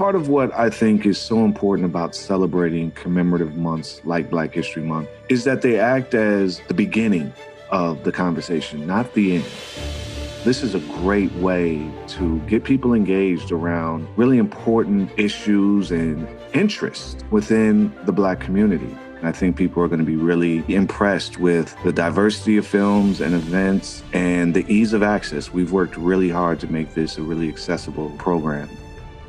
Part of what I think is so important about celebrating commemorative months like Black History Month is that they act as the beginning of the conversation, not the end. This is a great way to get people engaged around really important issues and interests within the Black community. I think people are going to be really impressed with the diversity of films and events and the ease of access. We've worked really hard to make this a really accessible program.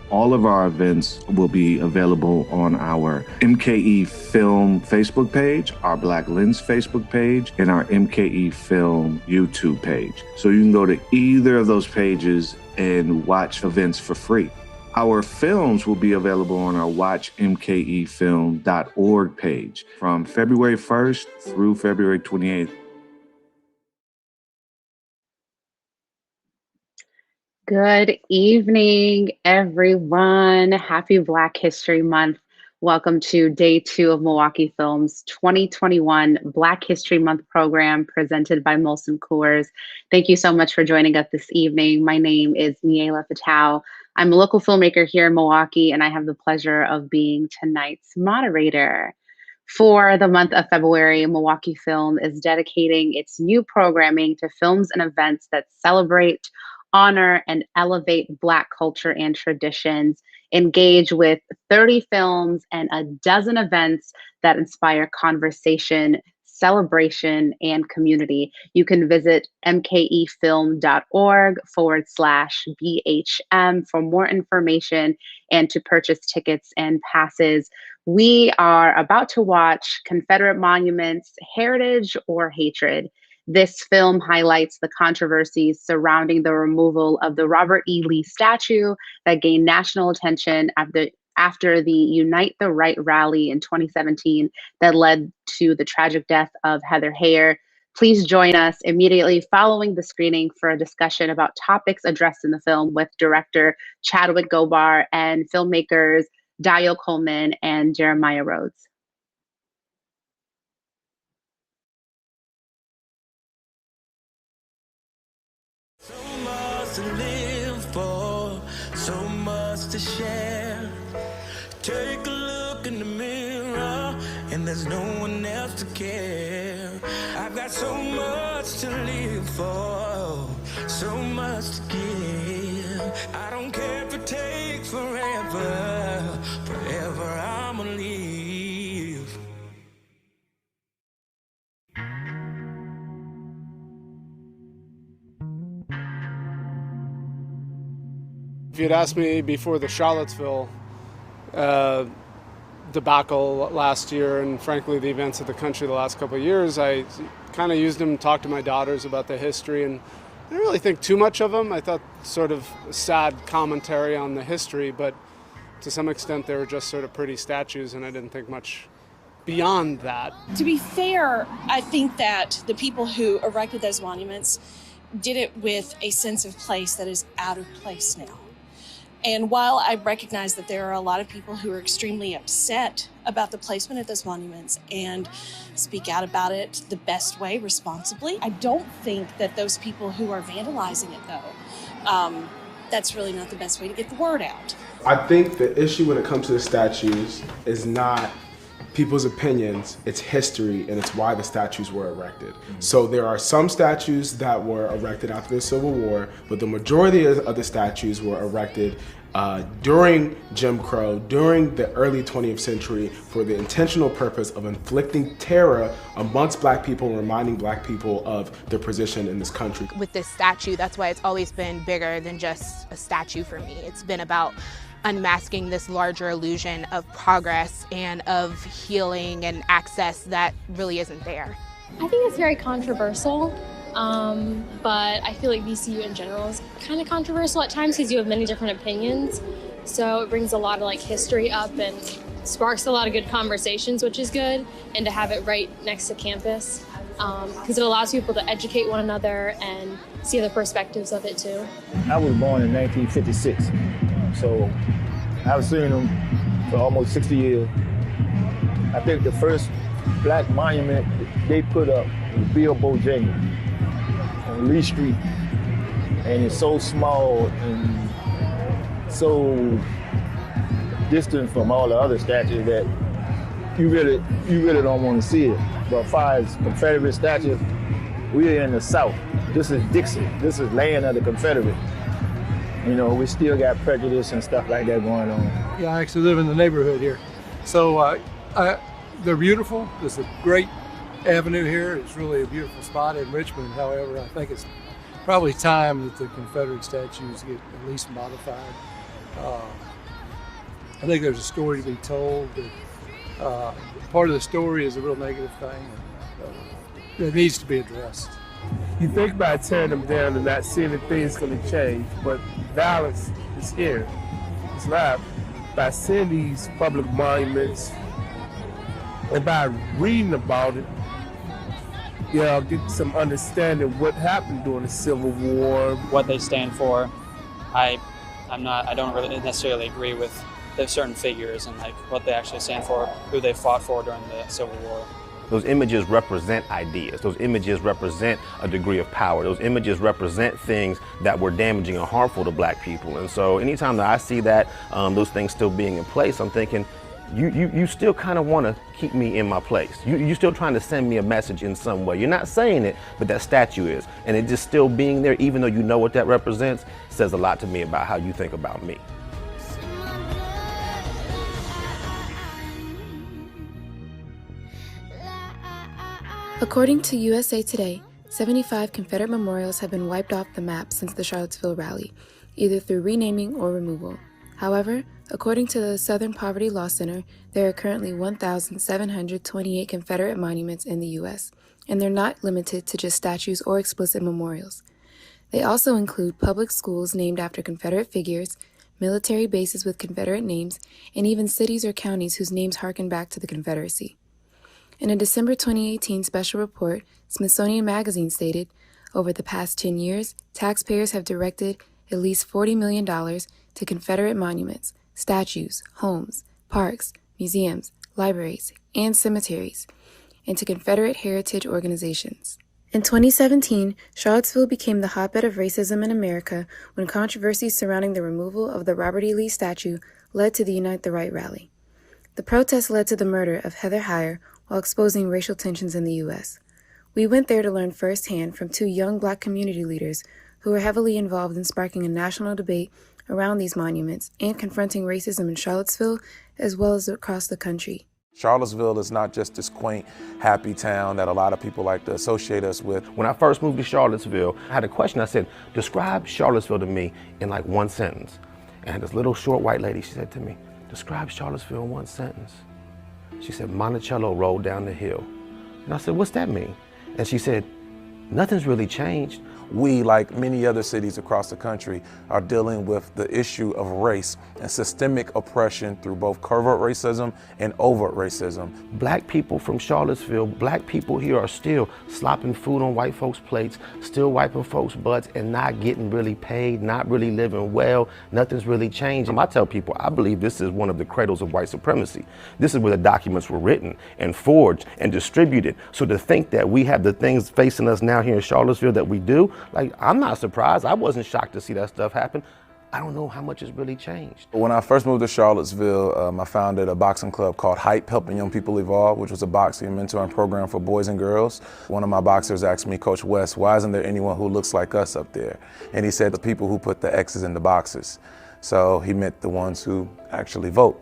All of our events will be available on our MKE Film Facebook page, our Black Lens Facebook page, and our MKE Film YouTube page. So you can go to either of those pages and watch events for free. Our films will be available on our watchmkefilm.org page from February 1st through February 28th. Good evening, everyone. Happy Black History Month. Welcome to Day 2 of Milwaukee Film's 2021 Black History Month program presented by Molson Coors. Thank you so much for joining us this evening. My name is Miela Fetaw. I'm a local filmmaker here in Milwaukee, and I have the pleasure of being tonight's moderator. For the month of February, Milwaukee Film is dedicating its new programming to films and events that celebrate, honor, and elevate Black culture and traditions. Engage with 30 films and a dozen events that inspire conversation, celebration, and community. You can visit mkefilm.org/BHM for more information and to purchase tickets and passes. We are about to watch Confederate Monuments, Heritage or Hatred. This film highlights the controversies surrounding the removal of the Robert E. Lee statue that gained national attention after the Unite the Right rally in 2017 that led to the tragic death of Heather Heyer. Please join us immediately following the screening for a discussion about topics addressed in the film with director Chadwick Gobar and filmmakers Dio Coleman and Jeremiah Rhodes. So much to live for, so much to share. Take a look in the mirror, and there's no one else to care. I've got so much to live for, so much to give. I don't care if it takes forever, forever I'ma leave. If you'd asked me before the Charlottesville debacle last year, and frankly the events of the country the last couple of years, I kind of used them to talk to my daughters about the history, and I didn't really think too much of them. I thought sort of sad commentary on the history, but to some extent they were just sort of pretty statues, and I didn't think much beyond that. To be fair, I think that the people who erected those monuments did it with a sense of place that is out of place now. And while I recognize that there are a lot of people who are extremely upset about the placement of those monuments and speak out about it the best way, responsibly, I don't think that those people who are vandalizing it, though, that's really not the best way to get the word out. I think the issue when it comes to the statues is not people's opinions, it's history, and it's why the statues were erected. So there are some statues that were erected after the Civil War, but the majority of the statues were erected during Jim Crow, during the early 20th century, for the intentional purpose of inflicting terror amongst Black people and reminding Black people of their position in this country. With this statue, that's why it's always been bigger than just a statue for me. It's been about unmasking this larger illusion of progress and of healing and access that really isn't there. I think it's very controversial, but I feel like VCU in general is kind of controversial at times because you have many different opinions. So it brings a lot of history up and sparks a lot of good conversations, which is good, and to have it right next to campus because it allows people to educate one another and see other perspectives of it too. I was born in 1956. So I've seen them for almost 60 years. I think the first Black monument they put up was Bill Bojangles on Lee Street. And it's so small and so distance from all the other statues that you really don't want to see it. But as far as Confederate statues, we're in the South. This is Dixie. This is land of the Confederate. You know, we still got prejudice and stuff like that going on. Yeah, I actually live in the neighborhood here. So they're beautiful. There's a great avenue here. It's really a beautiful spot in Richmond. However, I think it's probably time that the Confederate statues get at least modified. I think there's a story to be told that part of the story is a real negative thing that needs to be addressed. You think by tearing them down and not seeing that things going to change, but violence is here. It's live. By seeing these public monuments and by reading about it, I'll get some understanding of what happened during the Civil War. What they stand for, I don't really necessarily agree with the certain figures and like what they actually stand for, who they fought for during the Civil War. Those images represent ideas. Those images represent a degree of power. Those images represent things that were damaging and harmful to black people. And so anytime that I see that, those things still being in place, I'm thinking, you still kind of want to keep me in my place. You're still trying to send me a message in some way. You're not saying it, but that statue is. And it just still being there, even though you know what that represents, says a lot to me about how you think about me. According to USA Today, 75 Confederate memorials have been wiped off the map since the Charlottesville rally, either through renaming or removal. However, according to the Southern Poverty Law Center, there are currently 1,728 Confederate monuments in the U.S., and they're not limited to just statues or explicit memorials. They also include public schools named after Confederate figures, military bases with Confederate names, and even cities or counties whose names harken back to the Confederacy. In a December 2018 special report, Smithsonian Magazine stated, over the past 10 years, taxpayers have directed at least $40 million to Confederate monuments, statues, homes, parks, museums, libraries, and cemeteries, and to Confederate heritage organizations. In 2017, Charlottesville became the hotbed of racism in America when controversies surrounding the removal of the Robert E. Lee statue led to the Unite the Right rally. The protest led to the murder of Heather Heyer while exposing racial tensions in the U.S. We went there to learn firsthand from two young black community leaders who were heavily involved in sparking a national debate around these monuments and confronting racism in Charlottesville as well as across the country. Charlottesville is not just this quaint, happy town that a lot of people like to associate us with. When I first moved to Charlottesville, I had a question. I said, describe Charlottesville to me in like one sentence. And this little short white lady, she said to me, describe Charlottesville in one sentence. She said, Monticello rolled down the hill. And I said, what's that mean? And she said, nothing's really changed. We, like many other cities across the country, are dealing with the issue of race and systemic oppression through both covert racism and overt racism. Black people from Charlottesville, black people here are still slopping food on white folks' plates, still wiping folks' butts and not getting really paid, not really living well. Nothing's really changed. I tell people, I believe this is one of the cradles of white supremacy. This is where the documents were written and forged and distributed. So to think that we have the things facing us now here in Charlottesville that we do, like, I'm not surprised. I wasn't shocked to see that stuff happen. I don't know how much has really changed. When I first moved to Charlottesville, I founded a boxing club called Hype, Helping Young People Evolve, which was a boxing mentoring program for boys and girls. One of my boxers asked me, Coach West, why isn't there anyone who looks like us up there? And he said, the people who put the X's in the boxes. So he meant the ones who actually vote.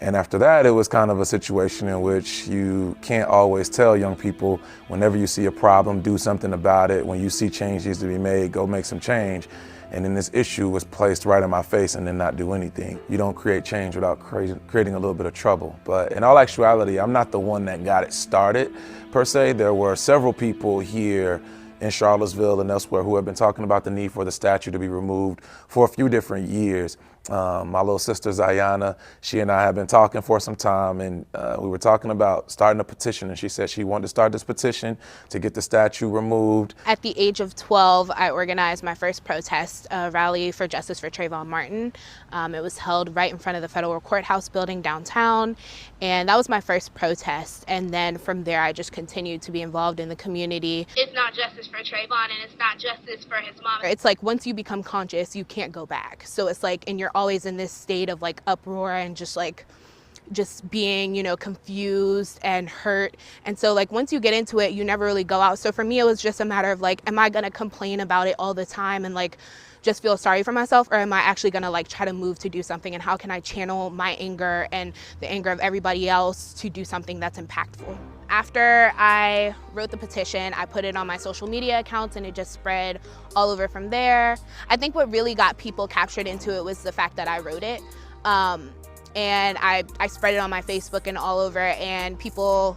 And after that, it was kind of a situation in which you can't always tell young people, whenever you see a problem, do something about it. When you see change needs to be made, go make some change. And then this issue was placed right in my face and then not do anything. You don't create change without creating a little bit of trouble. But in all actuality, I'm not the one that got it started, per se. There were several people here in Charlottesville and elsewhere who have been talking about the need for the statue to be removed for a few different years. My little sister Zayana, she and I have been talking for some time, and we were talking about starting a petition, and she said she wanted to start this petition to get the statue removed. At the age of 12, I organized my first protest, a rally for justice for Trayvon Martin. It was held right in front of the federal courthouse building downtown, and that was my first protest. And then from there, I just continued to be involved in the community. It's not justice for Trayvon, and it's not justice for his mom. It's like once you become conscious, you can't go back. So it's like in your you're always in this state of like uproar and just being, you know, confused and hurt. And so like once you get into it, you never really go out. So for me, it was just a matter of like, am I gonna complain about it all the time and like just feel sorry for myself, or am I actually gonna like try to move to do something, and how can I channel my anger and the anger of everybody else to do something that's impactful? After I wrote the petition, I put it on my social media accounts and it just spread all over from there. I think what really got people captured into it was the fact that I wrote it. And I spread it on my Facebook and all over, and people,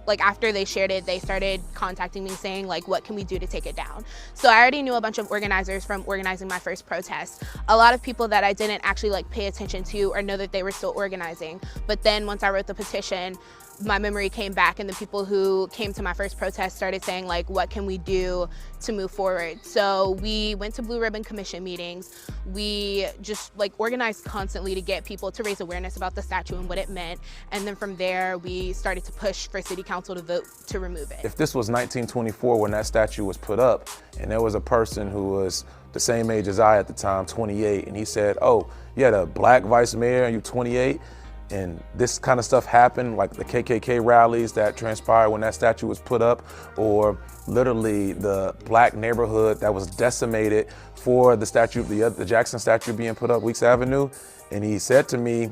like after they shared it, they started contacting me saying like, what can we do to take it down? So I already knew a bunch of organizers from organizing my first protest. A lot of people that I didn't actually like pay attention to or know that they were still organizing. But then once I wrote the petition, my memory came back, and the people who came to my first protest started saying like, what can we do to move forward? So we went to Blue Ribbon Commission meetings. We just like organized constantly to get people to raise awareness about the statue and what it meant. And then from there, we started to push for city council to vote to remove it. If this was 1924 when that statue was put up, and there was a person who was the same age as I at the time, 28, and he said, oh, you had a black vice mayor and you're 28, and this kind of stuff happened, like the KKK rallies that transpired when that statue was put up, or literally the black neighborhood that was decimated for the statue, the Jackson statue being put up, Weeks Avenue. And he said to me,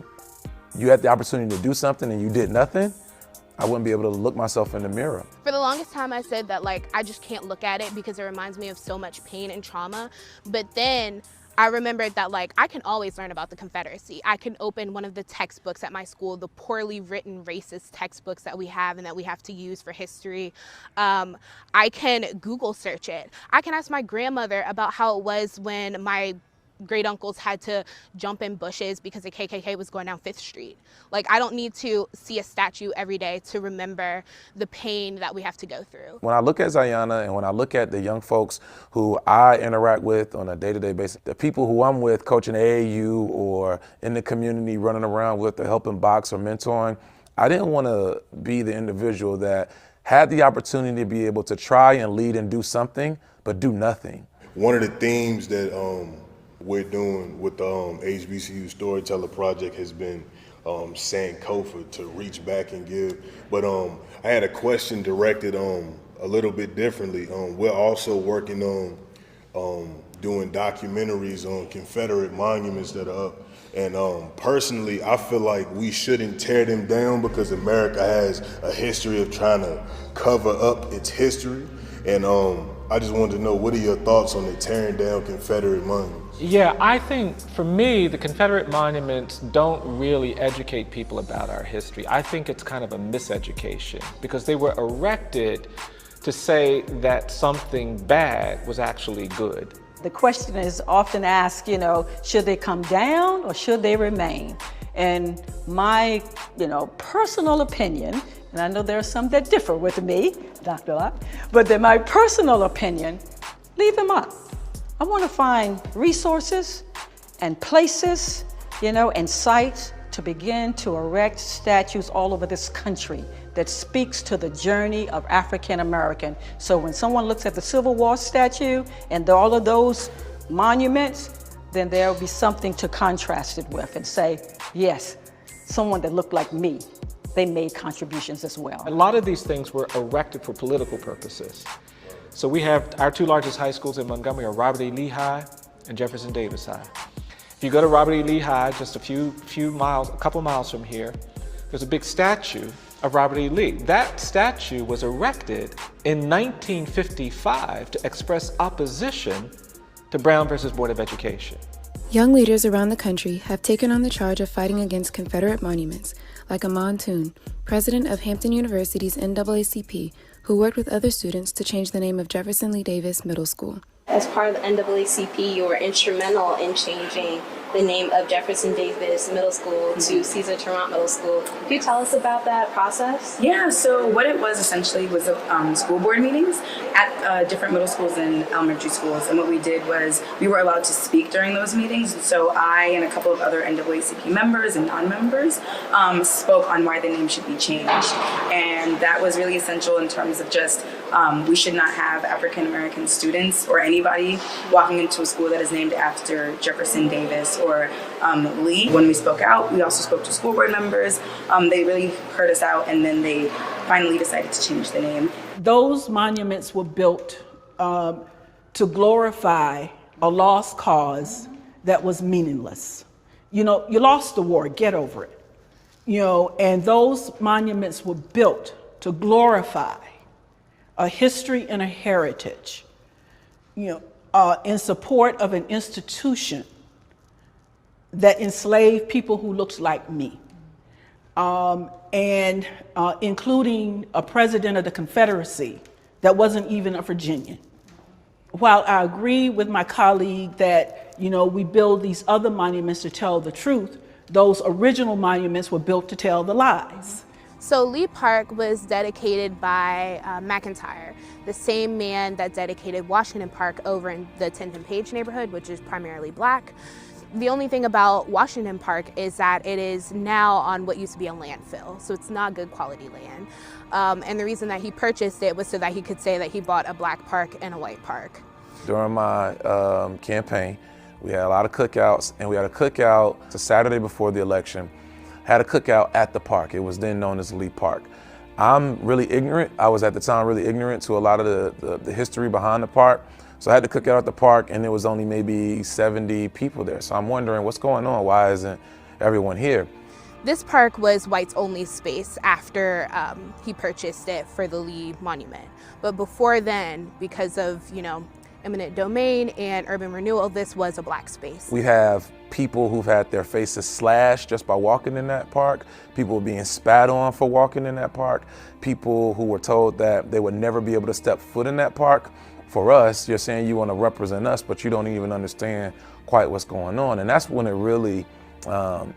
you had the opportunity to do something and you did nothing, I wouldn't be able to look myself in the mirror. For the longest time, I said that like, I just can't look at it because it reminds me of so much pain and trauma. But then I remembered that like, I can always learn about the Confederacy. I can open one of the textbooks at my school, the poorly written racist textbooks that we have and that we have to use for history. I can Google search it. I can ask my grandmother about how it was when my great uncles had to jump in bushes because the KKK was going down 5th Street. Like, I don't need to see a statue every day to remember the pain that we have to go through. When I look at Zayana and when I look at the young folks who I interact with on a day-to-day basis, the people who I'm with coaching AAU or in the community running around with the helping box or mentoring, I didn't want to be the individual that had the opportunity to be able to try and lead and do something, but do nothing. One of the themes that we're doing with the HBCU Storyteller Project has been Sankofa, to reach back and give. But I had a question directed a little bit differently. We're also working on doing documentaries on Confederate monuments that are up. And personally, I feel like we shouldn't tear them down because America has a history of trying to cover up its history. And I just wanted to know, what are your thoughts on the tearing down Confederate monuments? Yeah, I think for me, the Confederate monuments don't really educate people about our history. I think it's kind of a miseducation because they were erected to say that something bad was actually good. The question is often asked, you know, should they come down or should they remain? And my, personal opinion, and I know there are some that differ with me, Dr. Locke, but in my personal opinion, leave them up. I want to find resources and places, and sites to begin to erect statues all over this country that speaks to the journey of African American. So when someone looks at the Civil War statue and all of those monuments, then there will be something to contrast it with and say, yes, someone that looked like me, they made contributions as well. A lot of these things were erected for political purposes. So we have our two largest high schools in Montgomery are Robert E. Lee High and Jefferson Davis High. If you go to Robert E. Lee High, just a couple miles from here, there's a big statue of Robert E. Lee. That statue was erected in 1955 to express opposition to Brown versus Board of Education. Young leaders around the country have taken on the charge of fighting against Confederate monuments, like Amon Toon, president of Hampton University's NAACP, who worked with other students to change the name of Jefferson Lee Davis Middle School. As part of the NAACP, you were instrumental in changing the name of Jefferson Davis Middle School to Caesar Tremont Middle School. Can you tell us about that process? Yeah, so what it was essentially was school board meetings at different middle schools and elementary schools. And what we did was we were allowed to speak during those meetings. So I and a couple of other NAACP members and non-members spoke on why the name should be changed. And that was really essential in terms of just we should not have African American students or anybody walking into a school that is named after Jefferson Davis or Lee. When we spoke out, we also spoke to school board members. They really heard us out, and then they finally decided to change the name. Those monuments were built to glorify a lost cause that was meaningless. You know, you lost the war, get over it. You know, and those monuments were built to glorify a history and a heritage, you know, in support of an institution that enslaved people who looked like me, and including a president of the Confederacy that wasn't even a Virginian. While I agree with my colleague that, you know, we build these other monuments to tell the truth, those original monuments were built to tell the lies. So Lee Park was dedicated by McIntyre, the same man that dedicated Washington Park over in the 10th and Page neighborhood, which is primarily black. The only thing about Washington Park is that it is now on what used to be a landfill, so it's not good quality land. And the reason that he purchased it was so that he could say that he bought a black park and a white park. During my campaign, we had a lot of cookouts, and we had a cookout the Saturday before the election. Had a cookout at the park. It was then known as Lee Park. I'm really ignorant. I was at the time really ignorant to a lot of the history behind the park. So I had to cook out at the park, and there was only maybe 70 people there. So I'm wondering what's going on? Why isn't everyone here? This park was whites only space after he purchased it for the Lee Monument. But before then, because of, you know, eminent domain and urban renewal, this was a black space. We have people who've had their faces slashed just by walking in that park, people being spat on for walking in that park, people who were told that they would never be able to step foot in that park. For us, you're saying you want to represent us, but you don't even understand quite what's going on. And that's when it really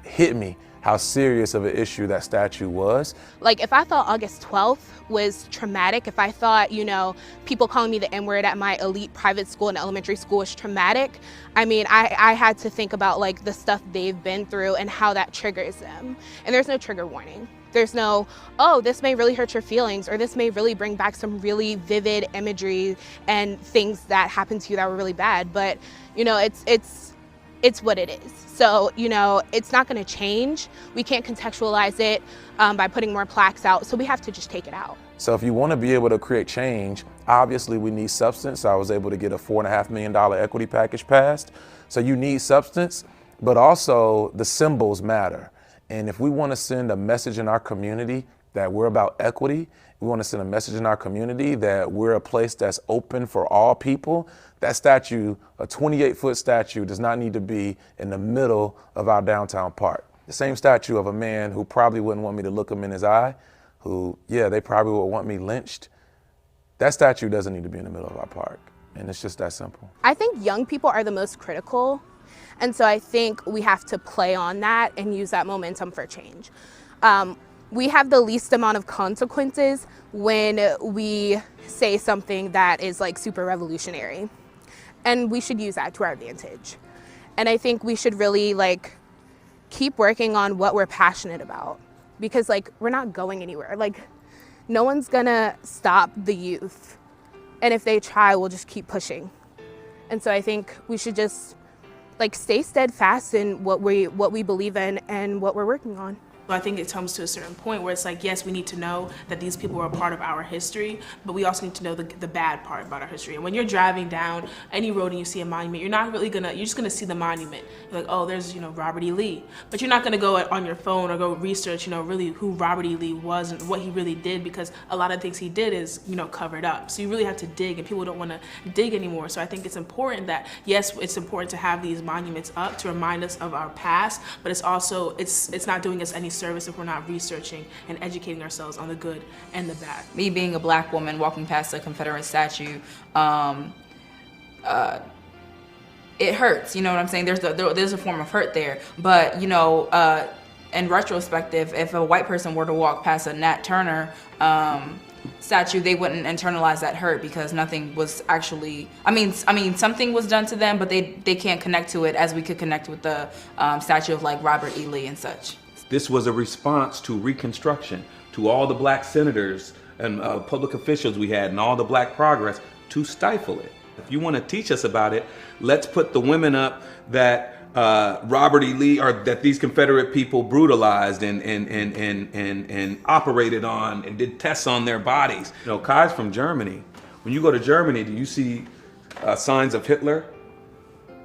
hit me how serious of an issue that statue was. Like, if I thought August 12th was traumatic, if I thought, you know, people calling me the N-word at my elite private school and elementary school was traumatic, I mean, I had to think about like the stuff they've been through and how that triggers them. And there's no trigger warning. There's no, oh, this may really hurt your feelings, or this may really bring back some really vivid imagery and things that happened to you that were really bad. But, you know, it's what it is. So, you know, it's not going to change. We can't contextualize it by putting more plaques out. So we have to just take it out. So if you want to be able to create change, obviously we need substance. I was able to get a $4.5 million equity package passed. So you need substance, but also the symbols matter. And if we want to send a message in our community that we're about equity, we want to send a message in our community that we're a place that's open for all people, that statue, a 28-foot statue, does not need to be in the middle of our downtown park. The same statue of a man who probably wouldn't want me to look him in his eye, who, yeah, they probably would want me lynched. That statue doesn't need to be in the middle of our park. And it's just that simple. I think young people are the most critical. And so I think we have to play on that and use that momentum for change. We have the least amount of consequences when we say something that is like super revolutionary. And we should use that to our advantage. And I think we should really like keep working on what we're passionate about, because like we're not going anywhere. Like no one's gonna stop the youth. And if they try, we'll just keep pushing. And so I think we should just like stay steadfast in what we believe in and what we're working on. I think it comes to a certain point where it's like, yes, we need to know that these people are a part of our history, but we also need to know the bad part about our history. And when you're driving down any road and you see a monument, you're just gonna see the monument. You're like, oh, there's, you know, Robert E. Lee. But you're not gonna go on your phone or go research, you know, really who Robert E. Lee was and what he really did, because a lot of things he did is, you know, covered up. So you really have to dig, and people don't wanna dig anymore. So I think it's important that, yes, it's important to have these monuments up to remind us of our past, but it's also, it's not doing us any service if we're not researching and educating ourselves on the good and the bad. Me being a black woman walking past a Confederate statue, it hurts, you know what I'm saying? There's a form of hurt there, but you know, in retrospective, if a white person were to walk past a Nat Turner statue, they wouldn't internalize that hurt, because nothing was actually, I mean something was done to them, but they can't connect to it as we could connect with the statue of like Robert E. Lee and such. This was a response to Reconstruction, to all the black senators and public officials we had and all the black progress to stifle it. If you want to teach us about it, let's put the women up that Robert E. Lee, or that these Confederate people brutalized and operated on and did tests on their bodies. You know, Kai's from Germany. When you go to Germany, do you see signs of Hitler?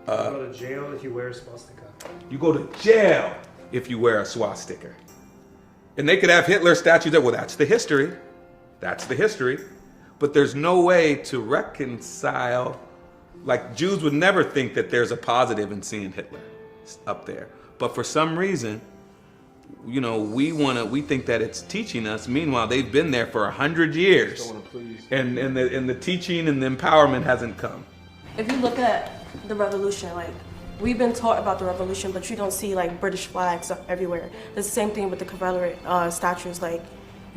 You go to jail if you wear a swastika. You go to jail if you wear a swastika. And they could have Hitler statues there. Well, that's the history. That's the history. But there's no way to reconcile. Like, Jews would never think that there's a positive in seeing Hitler up there. But for some reason, you know, we think that it's teaching us. Meanwhile, they've been there for 100 years. And the teaching and the empowerment hasn't come. If you look at the revolution, like, we've been taught about the revolution, but you don't see like British flags up everywhere. It's the same thing with the Confederate statues. Like,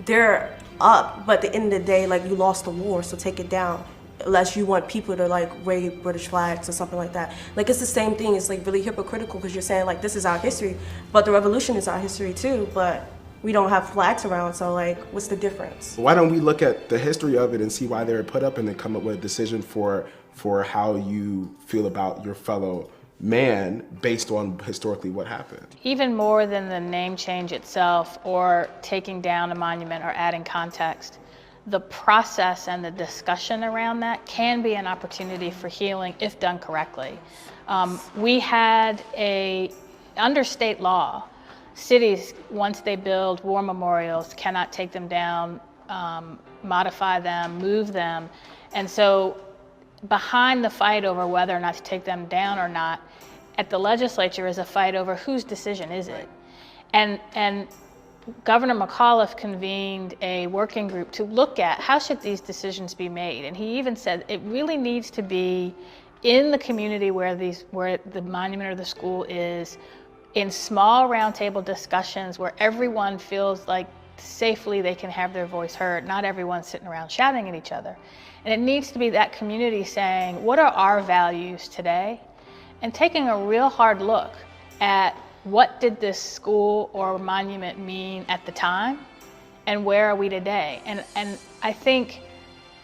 they're up, but at the end of the day, like, you lost the war, so take it down. Unless you want people to like wave British flags or something like that. Like, it's the same thing. It's like really hypocritical because you're saying like this is our history, but the revolution is our history too. But we don't have flags around, so like, what's the difference? Why don't we look at the history of it and see why they were put up, and then come up with a decision for how you feel about your fellow man based on historically what happened? Even more than the name change itself or taking down a monument or adding context, the process and the discussion around that can be an opportunity for healing if done correctly. We had under state law, cities, once they build war memorials, cannot take them down, modify them, move them. And so behind the fight over whether or not to take them down or not, at the legislature is a fight over whose decision is it. And Governor McAuliffe convened a working group to look at how should these decisions be made. And he even said it really needs to be in the community where the monument or the school is, in small roundtable discussions where everyone feels like safely they can have their voice heard, not everyone sitting around shouting at each other. And it needs to be that community saying, what are our values today? And taking a real hard look at what did this school or monument mean at the time, and where are we today? And I think,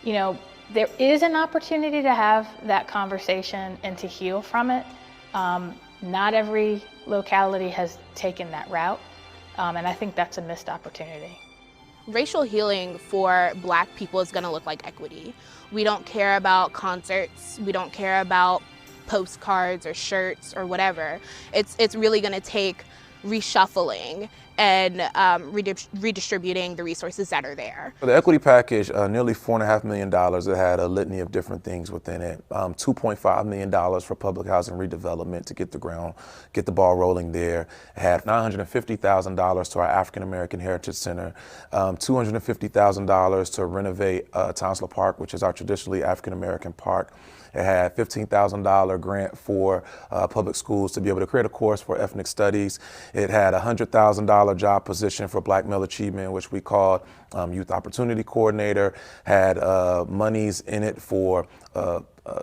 you know, there is an opportunity to have that conversation and to heal from it. Not every locality has taken that route, and I think that's a missed opportunity. Racial healing for Black people is gonna look like equity. We don't care about concerts, we don't care about postcards or shirts or whatever. It's really gonna take reshuffling and redistributing the resources that are there. For the equity package, nearly $4.5 million. It had a litany of different things within it. $2.5 million for public housing redevelopment to get the ball rolling there. It had $950,000 to our African American Heritage Center, $250,000 to renovate Townsville Park, which is our traditionally African American park. It had $15,000 grant for public schools to be able to create a course for ethnic studies. It had a $100,000 job position for Black male achievement, which we called Youth Opportunity Coordinator. Had monies in it for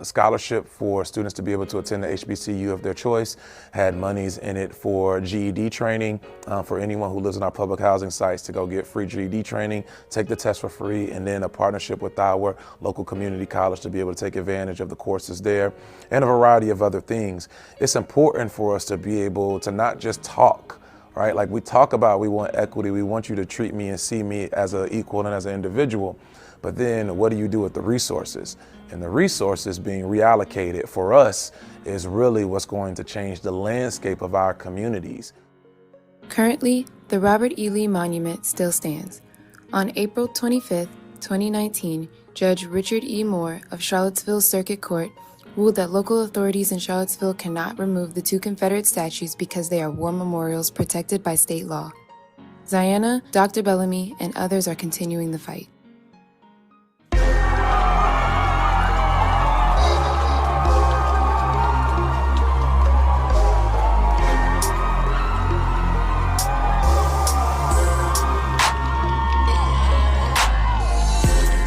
scholarship for students to be able to attend the HBCU of their choice. Had monies in it for GED training for anyone who lives in our public housing sites to go get free GED training, take the test for free, and then a partnership with our local community college to be able to take advantage of the courses there, and a variety of other things. It's important for us to be able to not just talk, right? Like, we talk about we want equity, we want you to treat me and see me as an equal and as an individual, but then what do you do with the resources? And the resources being reallocated for us is really what's going to change the landscape of our communities. Currently, the Robert E. Lee Monument still stands. On April 25, 2019, Judge Richard E. Moore of Charlottesville Circuit Court ruled that local authorities in Charlottesville cannot remove the two Confederate statues because they are war memorials protected by state law. Ziana, Dr. Bellamy, and others are continuing the fight.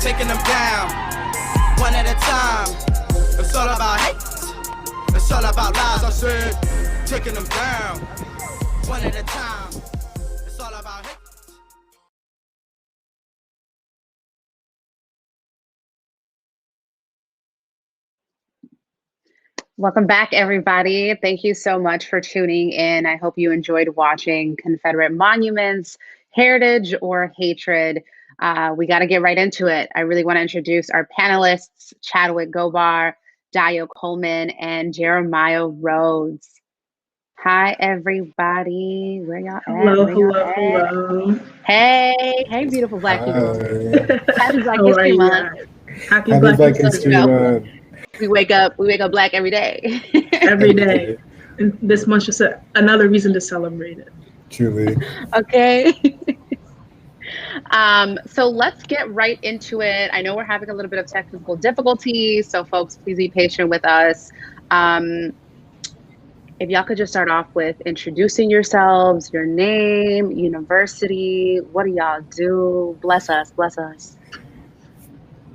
Taking them down, one at a time. It's all about hate, it's all about lies. I said, taking them down, one at a time. Welcome back, everybody. Thank you so much for tuning in. I hope you enjoyed watching Confederate Monuments, Heritage or Hatred. We got to get right into it. I really want to introduce our panelists, Chadwick Gobar, Dio Coleman, and Jeremiah Rhodes. Hi, everybody. Where y'all at? Hello. Hey, beautiful Black people. Happy Black How are History you Month. guys? Happy Black History Month. We wake up Black every day. Every day. And this month's just another reason to celebrate it. Truly. Okay. So let's get right into it. I know we're having a little bit of technical difficulties, so folks, please be patient with us. If y'all could just start off with introducing yourselves, your name, university, what do y'all do? Bless us, bless us.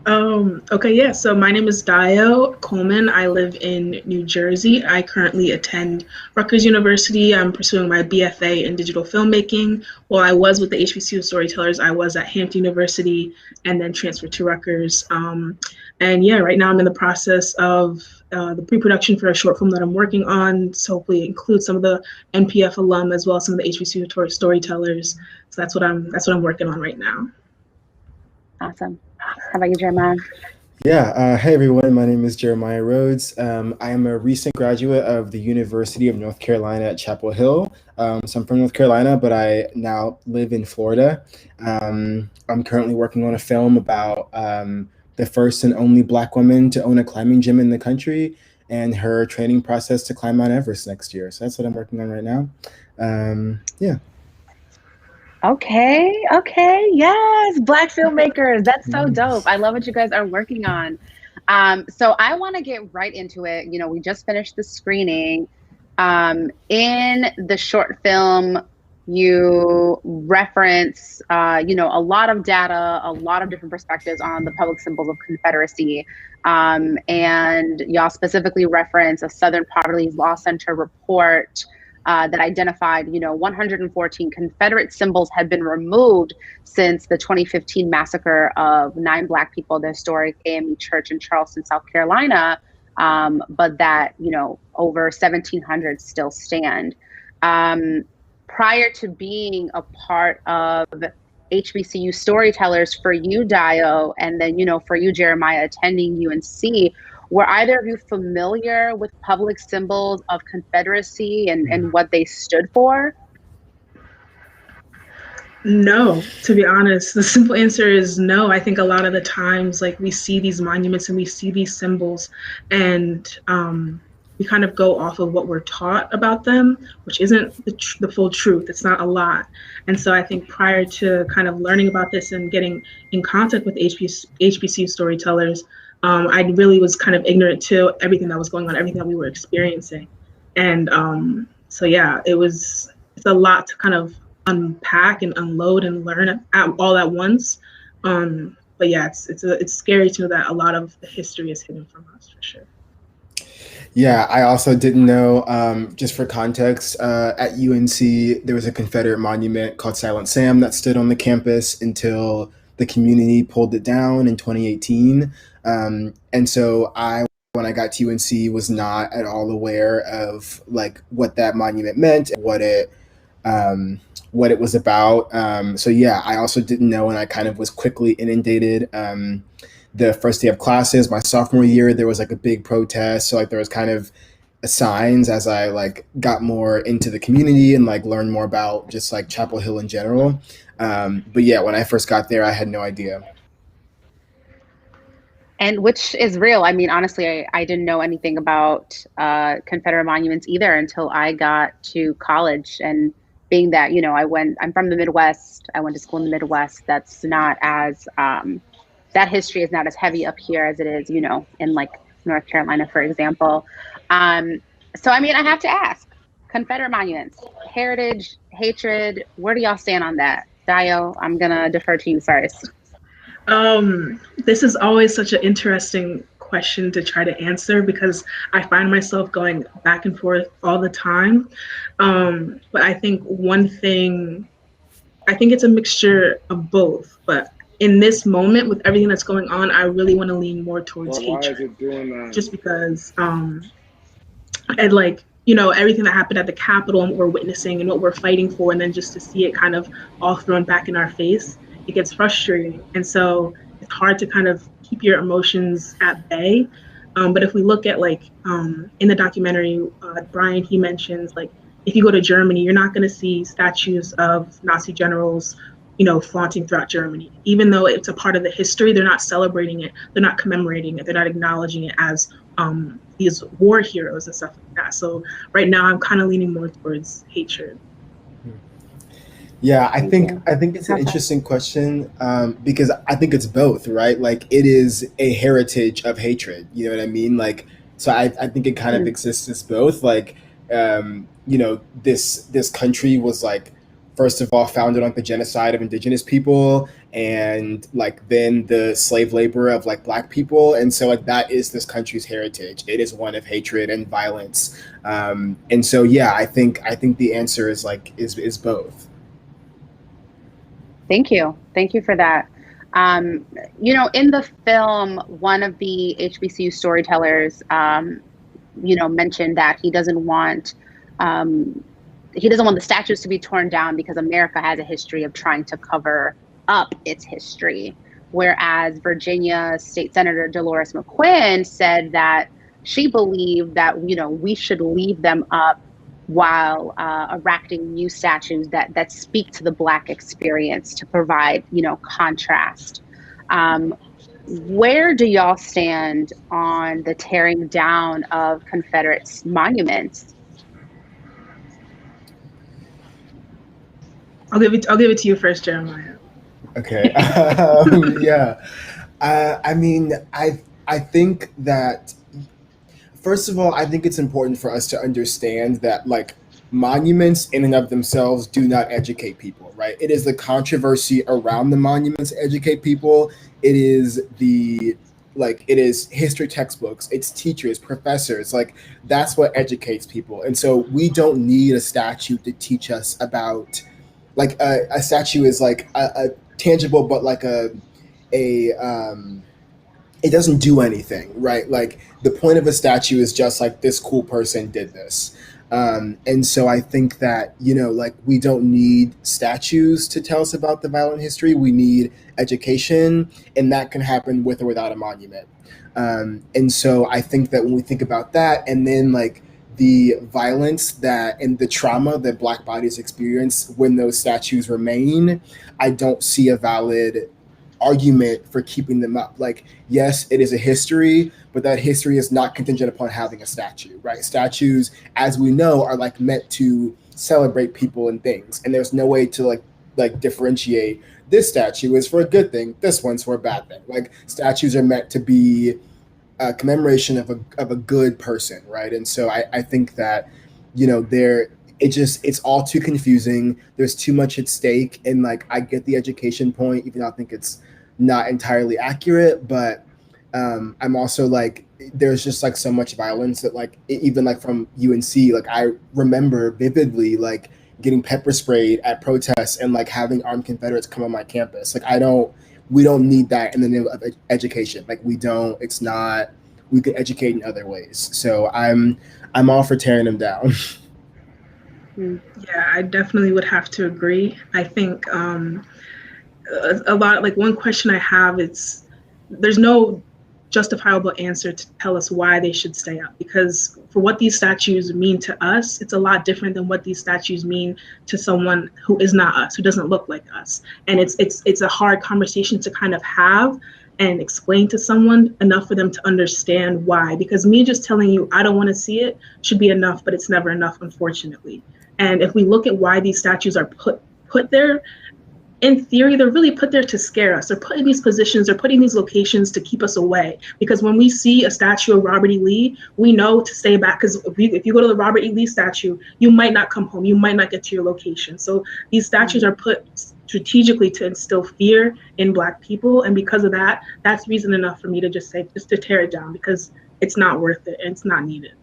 Okay, yeah. So my name is Dio Coleman. I live in New Jersey. I currently attend Rutgers University. I'm pursuing my BFA in digital filmmaking. While I was with the HBCU Storytellers, I was at Hampton University and then transferred to Rutgers. And yeah, right now I'm in the process of the pre-production for a short film that I'm working on. So hopefully include some of the NPF alum as well as some of the HBCU Storytellers. So that's what I'm working on right now. Awesome. How about you, Jeremiah? Yeah, hey everyone, my name is Jeremiah Rhodes. I am a recent graduate of the University of North Carolina at Chapel Hill. So I'm from North Carolina, but I now live in Florida. I'm currently working on a film about the first and only Black woman to own a climbing gym in the country and her training process to climb Mount Everest next year. So that's what I'm working on right now. Yeah. Okay, yes, Black filmmakers. That's so dope. I love what you guys are working on. So I want to get right into it. We just finished the screening. In the short film, you reference, a lot of data, a lot of different perspectives on the public symbols of Confederacy. And y'all specifically reference a Southern Poverty Law Center report that identified, 114 Confederate symbols had been removed since the 2015 massacre of 9 Black people at the historic AME Church in Charleston, South Carolina, but that, over 1,700 still stand. Prior to being a part of HBCU Storytellers, for you, Dio, and then, for you, Jeremiah, attending UNC, were either of you familiar with public symbols of Confederacy and what they stood for? No, to be honest, the simple answer is no. I think a lot of the times, we see these monuments and we see these symbols, and we kind of go off of what we're taught about them, which isn't the full truth. It's not a lot. And so I think prior to kind of learning about this and getting in contact with HBCU Storytellers, I really was kind of ignorant to everything that was going on, everything that we were experiencing. And so yeah, it's a lot to kind of unpack and unload and learn all at once. But yeah, it's scary to know that a lot of the history is hidden from us, for sure. Yeah, I also didn't know, just for context, at UNC, there was a Confederate monument called Silent Sam that stood on the campus until the community pulled it down in 2018. And so when I got to UNC, was not at all aware of what that monument meant, what it was about. So yeah, I also didn't know, and I kind of was quickly inundated. The first day of classes, my sophomore year, there was a big protest. So there was kind of signs as I got more into the community and learned more about just Chapel Hill in general. But yeah, when I first got there, I had no idea. And which is real. I mean, honestly, I didn't know anything about Confederate monuments either until I got to college. And being that, I'm from the Midwest. I went to school in the Midwest. That's not as, that history is not as heavy up here as it is, in North Carolina, for example. So, I mean, I have to ask, Confederate monuments, heritage, hatred, where do y'all stand on that? Dio, I'm gonna defer to you first. This is always such an interesting question to try to answer because I find myself going back and forth all the time. But I think it's a mixture of both. But in this moment, with everything that's going on, I really want to lean more towards hatred. Just because and like, you know, everything that happened at the Capitol and what we're witnessing and what we're fighting for, and then just to see it kind of all thrown back in our face, it gets frustrating. And so it's hard to kind of keep your emotions at bay. But if we look at like in the documentary, Brian, he mentions like if you go to Germany, you're not going to see statues of Nazi generals, you know, flaunting throughout Germany. Even though it's a part of the history, they're not celebrating it, they're not commemorating it, they're not acknowledging it as these war heroes and stuff like that. So right now, I'm kind of leaning more towards hatred. Yeah, I think it's an interesting question because I think it's both, right? Like it is a heritage of hatred. You know what I mean? Like, so I think it kind of exists as both. Like, you know, this country was like, first of all, founded on the genocide of indigenous people, and like then the slave labor of like Black people, and so like that is this country's heritage. It is one of hatred and violence, and so yeah, I think the answer is like is both. Thank you for that. You know, in the film, one of the HBCU storytellers, you know, mentioned that he doesn't want the statues to be torn down because America has a history of trying to cover up its history. Whereas Virginia State Senator Dolores McQuinn said that she believed that, you know, we should leave them up while erecting new statues that speak to the Black experience to provide, you know, contrast. Where do y'all stand on the tearing down of Confederate monuments? I'll give it to you first, Jeremiah. Okay. Yeah. I mean, I think that, first of all, I think it's important for us to understand that like monuments in and of themselves do not educate people, right? It is the controversy around the monuments that educate people. It is it is history textbooks, it's teachers, professors, like that's what educates people. And so we don't need a statue to teach us about, like a statue is like a tangible, but like it doesn't do anything, right? Like the point of a statue is just like this cool person did this. And so I think that, you know, like we don't need statues to tell us about the violent history. We need education, and that can happen with or without a monument. And so I think that when we think about that, and then like the violence that and the trauma that Black bodies experience when those statues remain, I don't see a valid argument for keeping them up. Like, yes, it is a history, but that history is not contingent upon having a statue, right? Statues, as we know, are like meant to celebrate people and things, and there's no way to like differentiate this statue is for a good thing, this one's for a bad thing. Like statues are meant to be a commemoration of a good person, right? And so I think that, you know, it's all too confusing. There's too much at stake, and like I get the education point, even though I think it's not entirely accurate, but I'm also like, there's just like so much violence that like even like from UNC, like I remember vividly like getting pepper sprayed at protests and like having armed Confederates come on my campus. Like we don't need that in the name of education. Like we can educate in other ways. So I'm all for tearing them down. Yeah, I definitely would have to agree. I think a lot, like one question I have is there's no justifiable answer to tell us why they should stay up, because for what these statues mean to us, it's a lot different than what these statues mean to someone who is not us, who doesn't look like us. And it's a hard conversation to kind of have and explain to someone enough for them to understand why, because me just telling you I don't want to see it should be enough, but it's never enough, unfortunately. And if we look at why these statues are put there, in theory, they're really put there to scare us. They're put in these positions, they're put in these locations to keep us away. Because when we see a statue of Robert E. Lee, we know to stay back. Because if you go to the Robert E. Lee statue, you might not come home. You might not get to your location. So these statues are put strategically to instill fear in Black people. And because of that, that's reason enough for me to just to tear it down, because it's not worth it and it's not needed.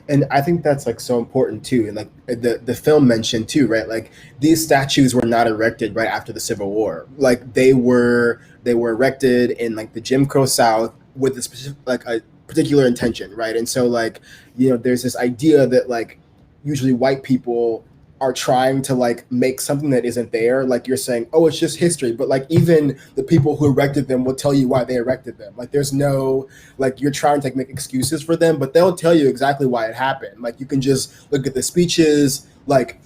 And I think that's like so important too. And like the film mentioned too, right? Like these statues were not erected right after the Civil War. Like they were erected in like the Jim Crow South with a specific, like particular intention, right? And so like, you know, there's this idea that like usually white people are trying to like make something that isn't there. Like you're saying, oh, it's just history. But like even the people who erected them will tell you why they erected them. Like there's no, like you're trying to like make excuses for them, but they'll tell you exactly why it happened. Like you can just look at the speeches, like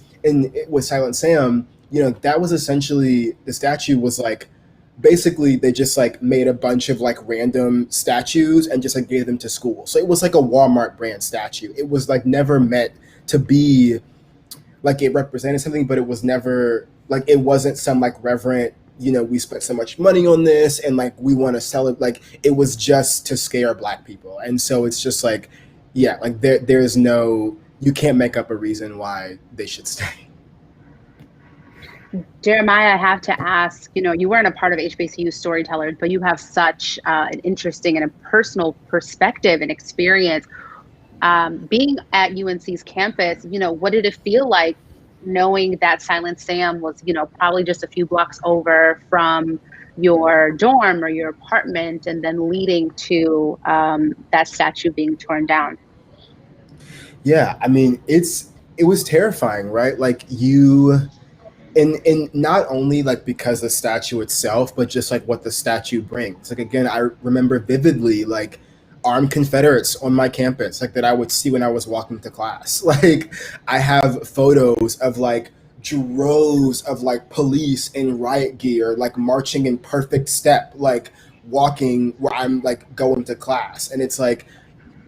with Silent Sam, you know, that was essentially, the statue was like, basically they just like made a bunch of like random statues and just like gave them to school. So it was like a Walmart brand statue. It was like never meant to be like it represented something, but it was never like, it wasn't some like reverent, you know, we spent so much money on this and like we want to sell it. Like it was just to scare Black people. And so it's just like, yeah, like there's no, you can't make up a reason why they should stay. Jeremiah, I have to ask, you know, you weren't a part of HBCU Storytellers, but you have such an interesting and a personal perspective and experience. Being at UNC's campus, you know, what did it feel like knowing that Silent Sam was, you know, probably just a few blocks over from your dorm or your apartment, and then leading to that statue being torn down? Yeah, I mean, it was terrifying, right? Like and not only like because the statue itself, but just like what the statue brings. Like again, I remember vividly like armed Confederates on my campus, like that I would see when I was walking to class. Like I have photos of like droves of like police in riot gear, like marching in perfect step, like walking where I'm like going to class. And it's like,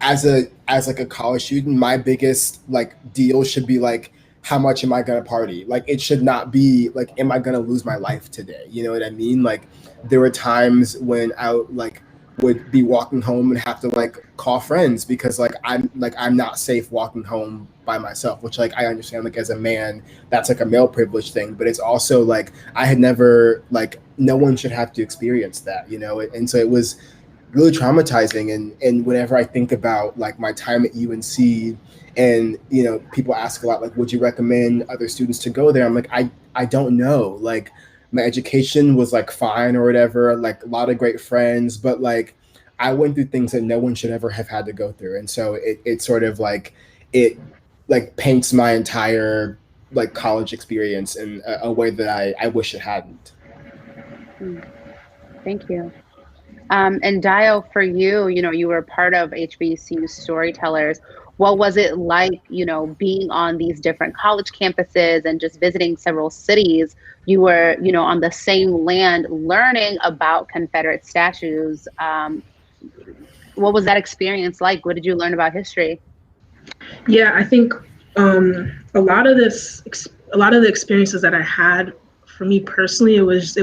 as like a college student, my biggest like deal should be like, how much am I gonna party? Like it should not be like, am I gonna lose my life today? You know what I mean? Like there were times when I like would be walking home and have to like call friends because like I'm not safe walking home by myself, which like I understand like as a man that's like a male privilege thing, but it's also like I had never, like no one should have to experience that, you know. And so it was really traumatizing. And whenever I think about like my time at UNC, and you know, people ask a lot like, would you recommend other students to go there? I'm like, I don't know. Like my education was like fine or whatever, like a lot of great friends, but like I went through things that no one should ever have had to go through. And so it sort of like, it like paints my entire like college experience in a way that I wish it hadn't. Thank you. And Dio, for you, you know, you were part of HBCU Storytellers. What was it like, you know, being on these different college campuses and just visiting several cities? You were, you know, on the same land learning about Confederate statues. What was that experience like? What did you learn about history? Yeah, I think a lot of the experiences that I had, for me personally, it was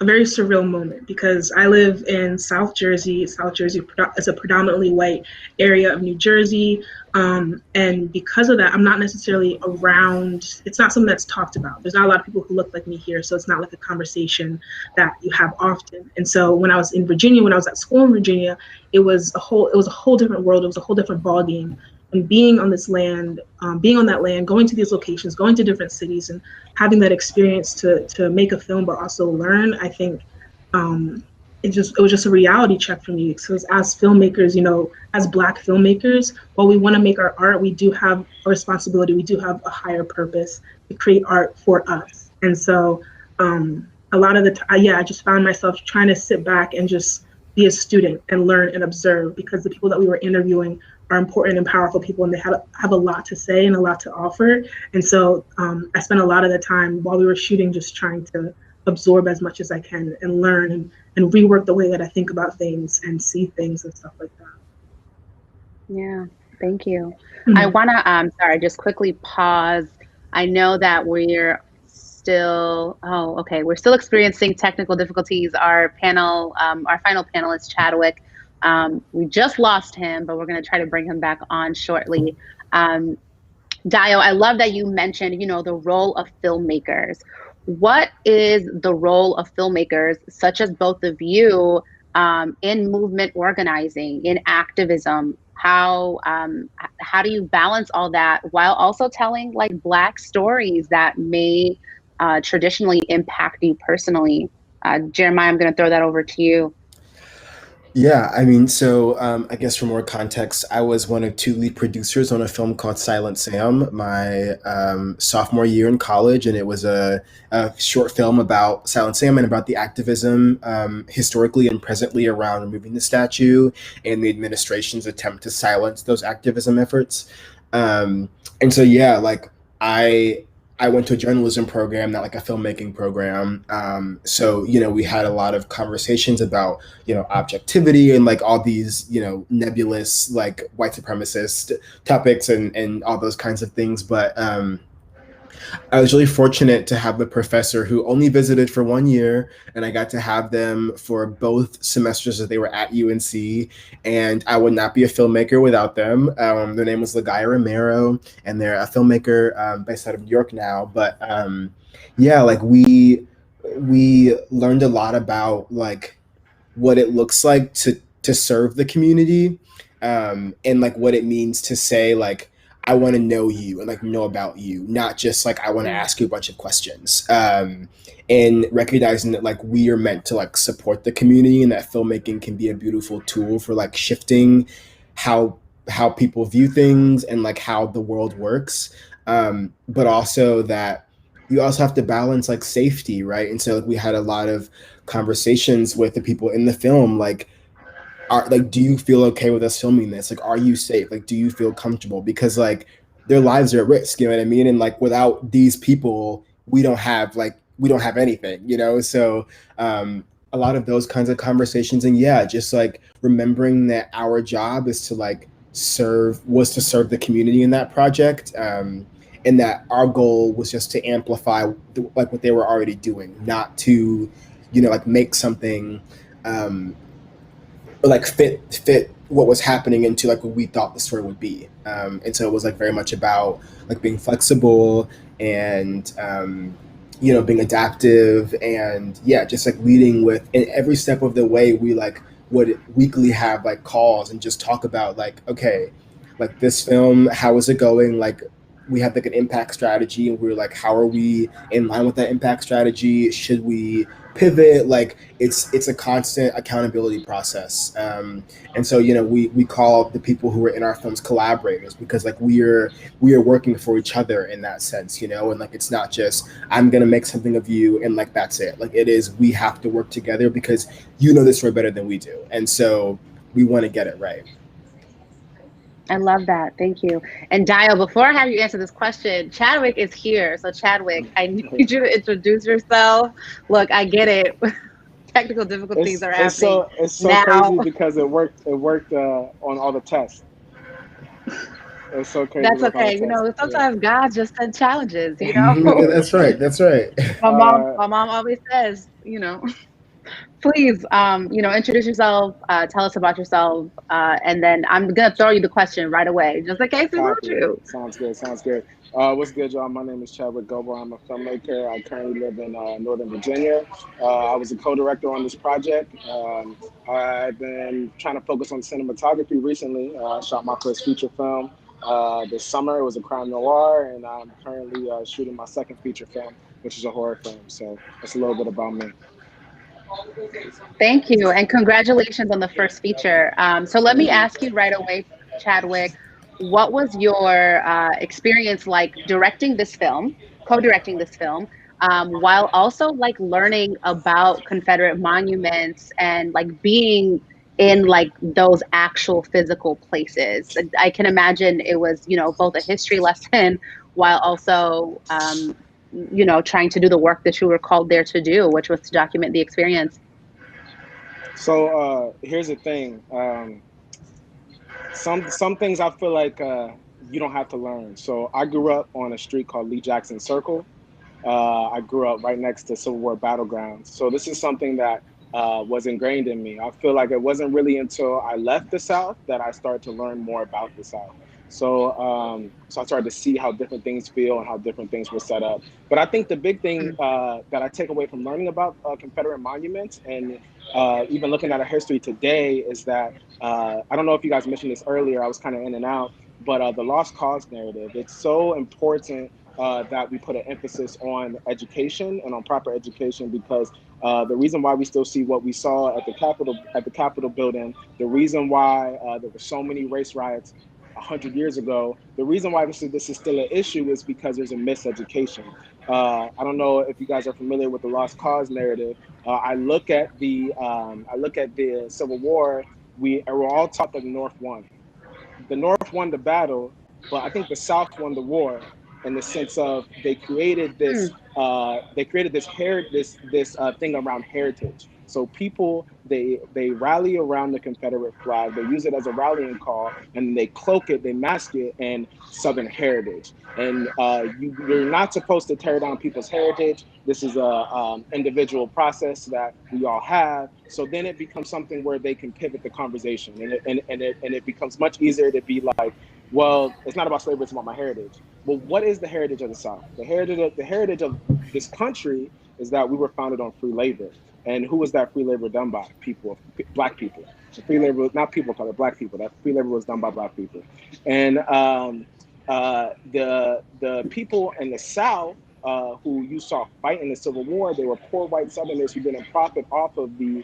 a very surreal moment because I live in South Jersey. South Jersey is a predominantly white area of New Jersey. And because of that, I'm not necessarily around, it's not something that's talked about. There's not a lot of people who look like me here, so it's not like a conversation that you have often. And so when I was in Virginia, when I was at school in Virginia, it was a whole different world. It was a whole different ballgame. And being on this land, being on that land, going to these locations, going to different cities, and having that experience to make a film, but also learn, I think it was just a reality check for me. Because as filmmakers, you know, as Black filmmakers, while we want to make our art, we do have a responsibility. We do have a higher purpose to create art for us. And so a lot of the time, I just found myself trying to sit back and just be a student and learn and observe, because the people that we were interviewing are important and powerful people, and they have a lot to say and a lot to offer. And so I spent a lot of the time while we were shooting just trying to absorb as much as I can and learn and rework the way that I think about things and see things and stuff like that. Yeah, thank you. I want to, just quickly pause. I know that we're still experiencing technical difficulties. Our panel, our final panelist, Chadwick, we just lost him, but we're going to try to bring him back on shortly. Dio, I love that you mentioned, you know, the role of filmmakers. What is the role of filmmakers, such as both of you, in movement organizing, in activism? How do you balance all that while also telling like Black stories that may traditionally impact you personally? Jeremiah, I'm going to throw that over to you. Yeah, I mean, so I guess for more context, I was one of two lead producers on a film called Silent Sam my sophomore year in college, and it was a short film about Silent Sam and about the activism historically and presently around removing the statue and the administration's attempt to silence those activism efforts. And so, yeah, like I I went to a journalism program, not like a filmmaking program. So, we had a lot of conversations about, objectivity and like all these, nebulous, like white supremacist topics and all those kinds of things. But I was really fortunate to have the professor who only visited for 1 year, and I got to have them for both semesters that they were at UNC. And I would not be a filmmaker without them. Their name was Lagaya Romero, and they're a filmmaker based out of New York now. But yeah, like we learned a lot about like what it looks like to serve the community, and like what it means to say like I want to know you and like know about you, not just like I want to ask you a bunch of questions. And recognizing that like we are meant to like support the community, and that filmmaking can be a beautiful tool for like shifting how people view things and like how the world works. But also that you also have to balance like safety, right? And so like we had a lot of conversations with the people in the film, like do you feel okay with us filming this? Like, are you safe? Like, do you feel comfortable? Because like their lives are at risk, you know what I mean? And like without these people, we don't have anything. So a lot of those kinds of conversations, and yeah, just like remembering that our job is to like serve the community in that project. And that our goal was just to amplify like what they were already doing, not to, like make something or like fit what was happening into like what we thought the story would be. And so it was like very much about like being flexible and being adaptive, and yeah, just like leading with in every step of the way. We like would weekly have like calls and just talk about like, okay, like this film, how is it going? Like we had like an impact strategy, and we were like, how are we in line with that impact strategy? Should we pivot? Like it's a constant accountability process. And so we call the people who are in our films collaborators, because like we are working for each other in that sense, and like it's not just I'm gonna make something of you and like that's it. Like it is, we have to work together because you know this story better than we do, and so we want to get it right. I love that. Thank you. And Dio, before I have you answer this question, Chadwick is here. So Chadwick, I need you to introduce yourself. Look, I get it. Technical difficulties are happening. It's so now. Crazy because it worked on all the tests. It's so crazy. That's okay. Sometimes God just sends challenges, That's right. My mom always says, please, introduce yourself, tell us about yourself, and then I'm gonna throw you the question right away, just in case we want you. Sounds good. What's good, y'all? My name is Chadwick Goble. I'm a filmmaker. I currently live in Northern Virginia. I was a co-director on this project. I've been trying to focus on cinematography recently. I shot my first feature film this summer. It was a crime noir, and I'm currently shooting my second feature film, which is a horror film. So that's a little bit about me. Thank you, and congratulations on the first feature. So let me ask you right away, Chadwick, what was your experience like directing this film, co-directing this film, while also like learning about Confederate monuments and like being in like those actual physical places? I can imagine it was, both a history lesson while also trying to do the work that you were called there to do, which was to document the experience. So here's the thing. Some things I feel like you don't have to learn. So I grew up on a street called Lee Jackson Circle. I grew up right next to Civil War battlegrounds. So this is something that was ingrained in me. I feel like it wasn't really until I left the South that I started to learn more about the South. So I started to see how different things feel and how different things were set up. But I think the big thing that I take away from learning about Confederate monuments and even looking at our history today is that, I don't know if you guys mentioned this earlier, I was kind of in and out, but the lost cause narrative, it's so important that we put an emphasis on education and on proper education, because The reason why we still see what we saw at the Capitol building, the reason why there were so many race riots 100 years ago, the reason why this is still an issue is because there's a miseducation. I don't know if you guys are familiar with the lost cause narrative. I look at the Civil War. We're all taught that the North won. The North won the battle, but I think the South won the war in the sense of they created this thing around heritage. So people they rally around the Confederate flag. They use it as a rallying call, and they cloak it, they mask it in Southern heritage. And you're not supposed to tear down people's heritage. This is a individual process that we all have. So then it becomes something where they can pivot the conversation, and it becomes much easier to be like, well, it's not about slavery, it's about my heritage. Well, what is the heritage of the South? The heritage of this country is that we were founded on free labor. And who was that free labor done by? Black people. The free labor was not people of color, Black people. That free labor was done by Black people. And the people in the South who you saw fight in the Civil War, they were poor white Southerners who didn't profit off of the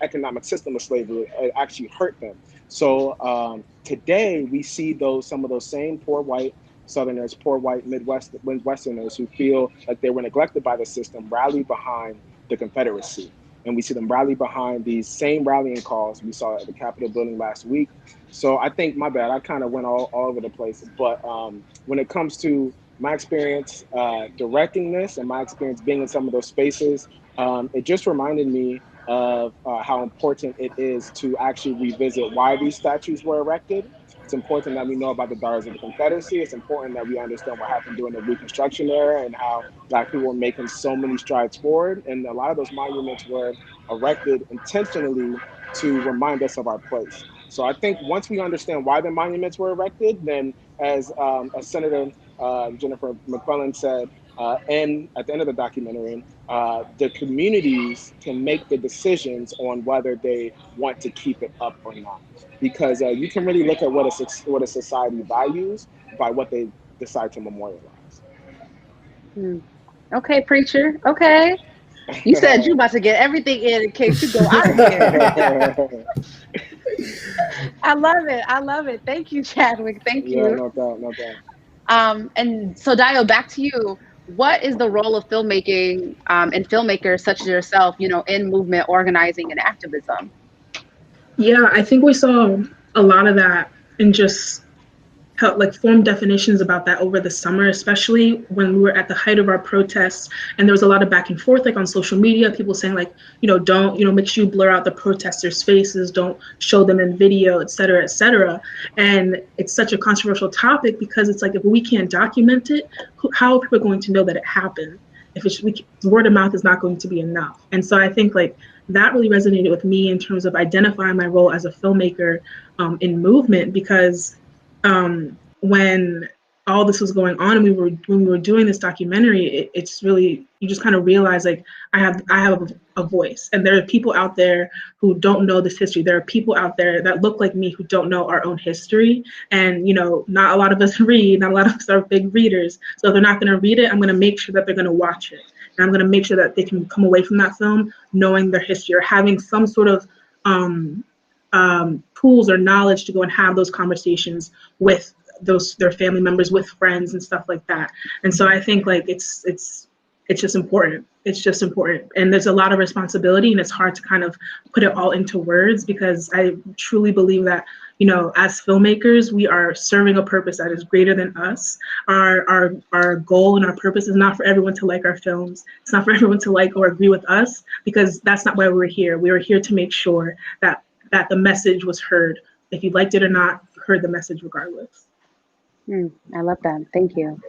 economic system of slavery. It actually hurt them. So today we see some of those same poor white Southerners, poor white Midwesterners who feel like they were neglected by the system, rally behind the Confederacy. And we see them rally behind these same rallying calls we saw at the Capitol building last week. So I think, my bad, I kind of went all over the place. But when it comes to my experience directing this and my experience being in some of those spaces, it just reminded me of how important it is to actually revisit why these statues were erected. It's important that we know about the daughters of the Confederacy. It's important that we understand what happened during the Reconstruction era and how Black people were making so many strides forward. And a lot of those monuments were erected intentionally to remind us of our place. So I think once we understand why the monuments were erected, then as Senator Jennifer McClellan said, and at the end of the documentary, the communities can make the decisions on whether they want to keep it up or not. Because you can really look at what a society values by what they decide to memorialize. Okay, preacher. Okay. You said you about to get everything in case you go out of here. I love it. I love it. Thank you, Chadwick. Thank you. Yeah, no doubt. And so Dio, back to you. What is the role of filmmaking and filmmakers such as yourself, in movement organizing and activism? Yeah, I think we saw a lot of that and just formed definitions about that over the summer, especially when we were at the height of our protests. And there was a lot of back and forth, on social media, people saying don't, make sure you blur out the protesters' faces, don't show them in video, et cetera, et cetera. And it's such a controversial topic because it's if we can't document it, how are people going to know that it happened? Word of mouth is not going to be enough. And so I think that really resonated with me in terms of identifying my role as a filmmaker in movement, because when all this was going on and when we were doing this documentary, it's really, you just kind of realize I have a voice, and there are people out there who don't know this history. There are people out there that look like me who don't know our own history, and not a lot of us read, not a lot of us are big readers. So if they're not going to read it, I'm going to make sure that they're going to watch it, and I'm going to make sure that they can come away from that film knowing their history or having some sort of tools or knowledge to go and have those conversations with their family members, with friends and stuff like that. And so I think it's just important. It's just important. And there's a lot of responsibility, and it's hard to kind of put it all into words, because I truly believe that, as filmmakers, we are serving a purpose that is greater than us. Our goal and our purpose is not for everyone to like our films. It's not for everyone to like or agree with us, because that's not why we're here. We were here to make sure that the message was heard. If you liked it or not, you heard the message regardless. I love that. Thank you.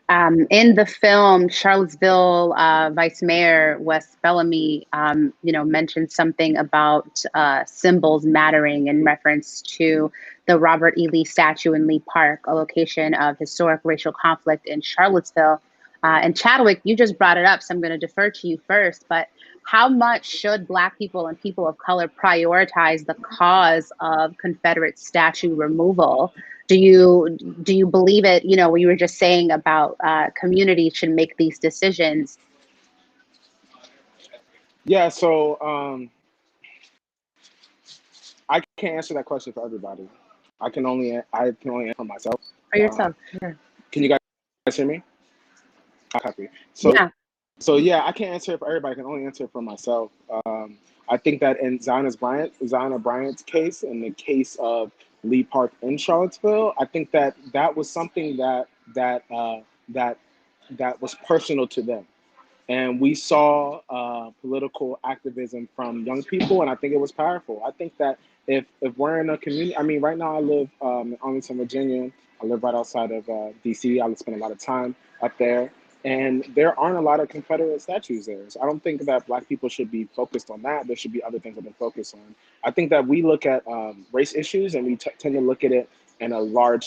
In the film, Charlottesville Vice Mayor Wes Bellamy, mentioned something about symbols mattering in reference to the Robert E. Lee statue in Lee Park, a location of historic racial conflict in Charlottesville. And Chadwick, you just brought it up, so I'm going to defer to you first. But how much should Black people and people of color prioritize the cause of Confederate statue removal? Do you believe it? What you were just saying about communities should make these decisions. Yeah, so I can't answer that question for everybody. I can only answer for myself. For yourself, sure. Can you guys hear me? I copy. So Yeah. So yeah, I can't answer it for everybody. I can only answer it for myself. I think that in Ziona Bryant's case, in the case of Lee Park in Charlottesville, I think that that was something that was personal to them, and we saw political activism from young people, and I think it was powerful. I think that if we're in a community, I mean, right now I live in Arlington, Virginia. I live right outside of DC. I spend a lot of time up there. And there aren't a lot of Confederate statues there. So I don't think that Black people should be focused on that. There should be other things that they're focused on. I think that we look at race issues and we tend to look at it in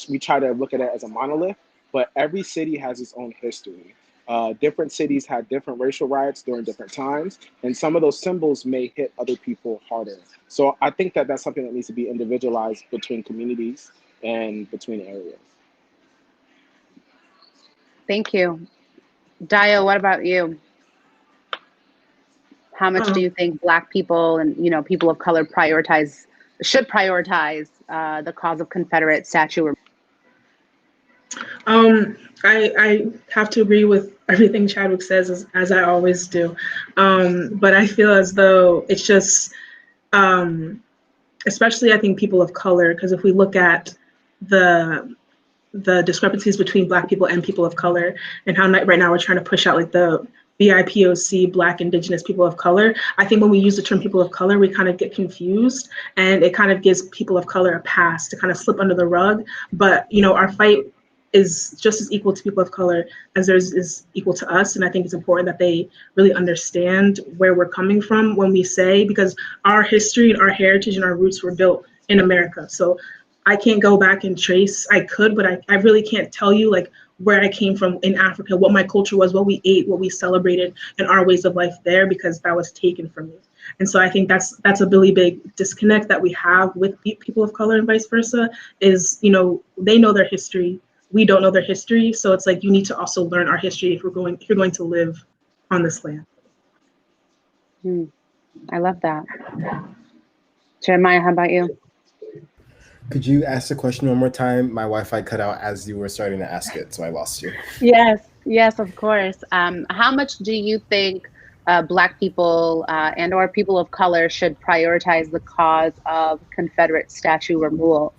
we try to look at it as a monolith, but every city has its own history. Different cities had different racial riots during different times, and some of those symbols may hit other people harder. So I think that that's something that needs to be individualized between communities and between areas. Thank you. Dio, what about you? How much do you think Black people and people of color should prioritize the cause of Confederate statue? I have to agree with everything Chadwick says, as I always do. But I feel as though it's just, especially I think people of color, because if we look at the discrepancies between Black people and people of color, and how right now we're trying to push out like the BIPOC, Black Indigenous people of color. I think when we use the term people of color, we kind of get confused, and it kind of gives people of color a pass to kind of slip under the rug. But our fight is just as equal to people of color as theirs is equal to us. And I think it's important that they really understand where we're coming from when we say, because our history and our heritage and our roots were built in America. So I can't go back and trace. I could, but I really can't tell you like where I came from in Africa, what my culture was, what we ate, what we celebrated, and our ways of life there, because that was taken from me. And so I think that's a really big disconnect that we have with people of color and vice versa, is, they know their history. We don't know their history. So it's like, you need to also learn our history if you're going to live on this land. I love that. Jeremiah, how about you? Could you ask the question one more time? My Wi-Fi cut out as you were starting to ask it, so I lost you. Yes, of course. How much do you think Black people and/or people of color should prioritize the cause of Confederate statue removal?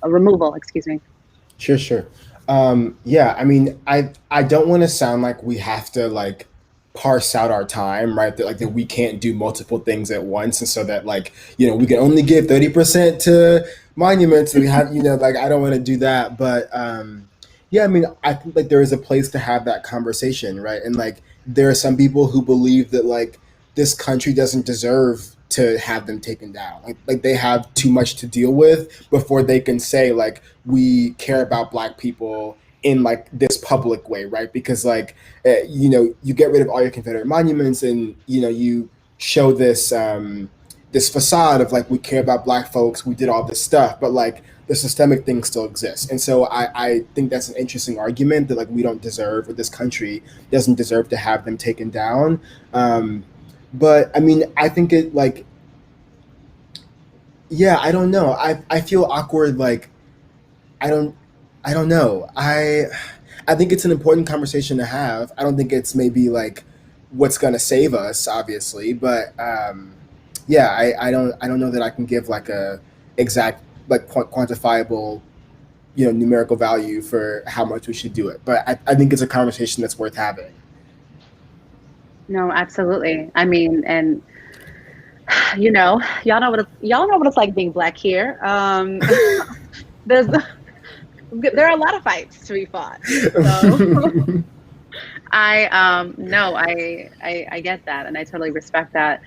Excuse me. Sure. Yeah, I mean, I don't want to sound like we have to like parse out our time, right? That we can't do multiple things at once, and so that we can only give 30% to monuments, and we have I don't want to do that, but yeah, I mean, I think there is a place to have that conversation, right? And there are some people who believe that this country doesn't deserve to have them taken down. Like they have too much to deal with before they can say we care about Black people in this public way, right? Because you get rid of all your Confederate monuments, and you show this this facade of we care about Black folks, we did all this stuff, but the systemic thing still exists. And so I think that's an interesting argument that we don't deserve, or this country doesn't deserve to have them taken down. But I mean, I think it yeah, I don't know. I feel awkward. I don't know. I think it's an important conversation to have. I don't think it's maybe what's gonna save us, obviously, but yeah, I don't know that I can give a exact quantifiable numerical value for how much we should do it. But I think it's a conversation that's worth having. No, absolutely. I mean, and y'all know what it's like being Black here. There are a lot of fights to be fought. So I get that, and I totally respect that.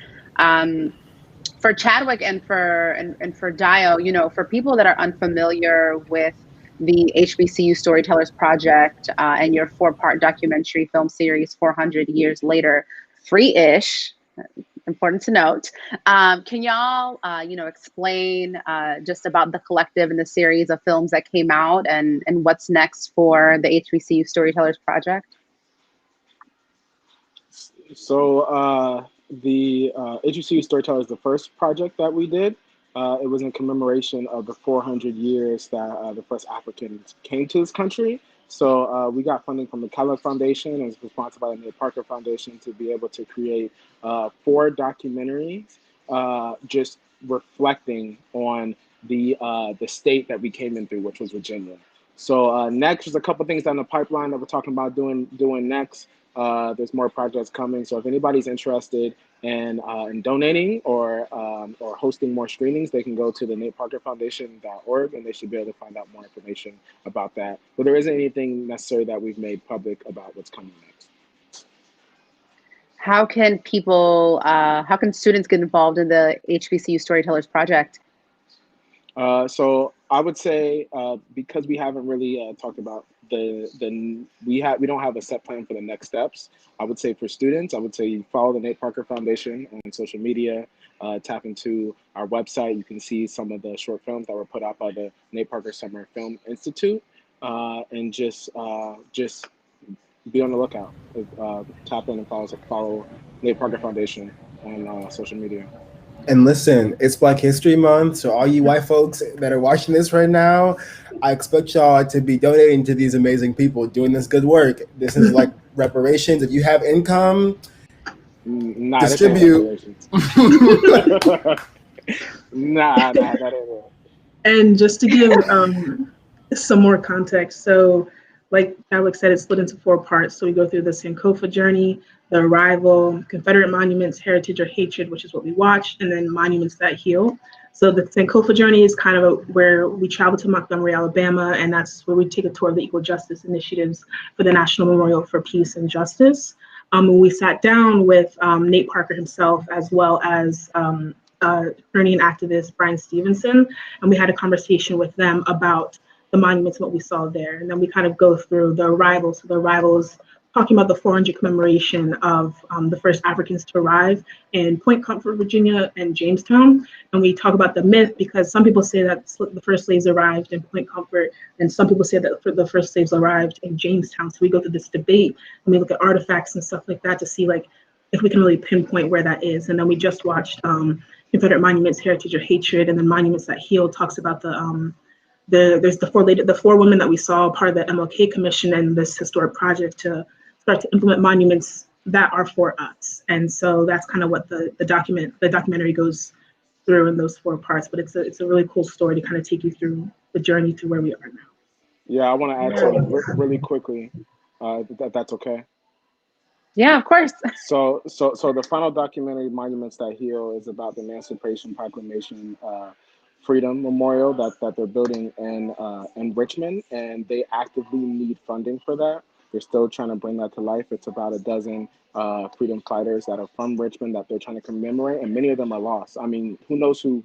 For Chadwick and for Dio, for people that are unfamiliar with the HBCU Storytellers project and your 4-part documentary film series, 400 Years Later, free-ish, important to note. Can y'all, explain just about the collective and the series of films that came out and what's next for the HBCU Storytellers project? So the HBCU Storytellers, the first project that we did, it was in commemoration of the 400 years that the first Africans came to this country. So we got funding from the Kellogg Foundation and was sponsored by the Nate Parker Foundation to be able to create 4 documentaries just reflecting on the state that we came in through, which was Virginia. So next, there's a couple things down the pipeline that we're talking about doing next. There's more projects coming. So if anybody's interested in donating or hosting more screenings, they can go to the nateparkerfoundation.org and they should be able to find out more information about that. But there isn't anything necessary that we've made public about what's coming next. How can people, how can students get involved in the HBCU Storytellers project? So I would say because we haven't really talked about we don't have a set plan for the next steps. I would say for students, I would say you follow the Nate Parker Foundation on social media, tap into our website. You can see some of the short films that were put out by the Nate Parker Summer Film Institute, and just be on the lookout. Tap in and follow Nate Parker Foundation on social media. And listen, it's Black History Month, so all you white folks that are watching this right now, I expect y'all to be donating to these amazing people doing this good work. This is like reparations. If you have income, distribute. That ain't it. And just to give some more context, so like Alex said, it's split into 4 parts. So we go through the Sankofa journey, the arrival, Confederate Monuments, Heritage or Hatred, which is what we watched, and then Monuments That Heal. So the Sankofa journey is kind of where we travel to Montgomery, Alabama, and that's where we take a tour of the equal justice initiatives for the National Memorial for Peace and Justice. We sat down with Nate Parker himself, as well as attorney and activist Brian Stevenson, and we had a conversation with them about the monuments, what we saw there. And then we kind of go through the arrival. So the arrival is talking about the 400 commemoration of the first Africans to arrive in Point Comfort, Virginia and Jamestown. And we talk about the myth because some people say that the first slaves arrived in Point Comfort and some people say that the first slaves arrived in Jamestown. So we go through this debate and we look at artifacts and stuff like that to see like if we can really pinpoint where that is. And then we just watched Confederate Monuments, Heritage or Hatred, and then Monuments That Heal talks about there's the 4 women that we saw part of the MLK Commission and this historic project to start to implement monuments that are for us. And so that's kind of what the documentary goes through in those 4 parts. But it's a really cool story to kind of take you through the journey to where we are now. Yeah, I want to add to it really quickly, if that's okay. Yeah, of course. So the final documentary, Monuments That Heal, is about the Emancipation Proclamation Freedom Memorial that they're building in Richmond, and they actively need funding for that. They're still trying to bring that to life. It's about a dozen freedom fighters that are from Richmond that they're trying to commemorate, and many of them are lost. I mean, who knows who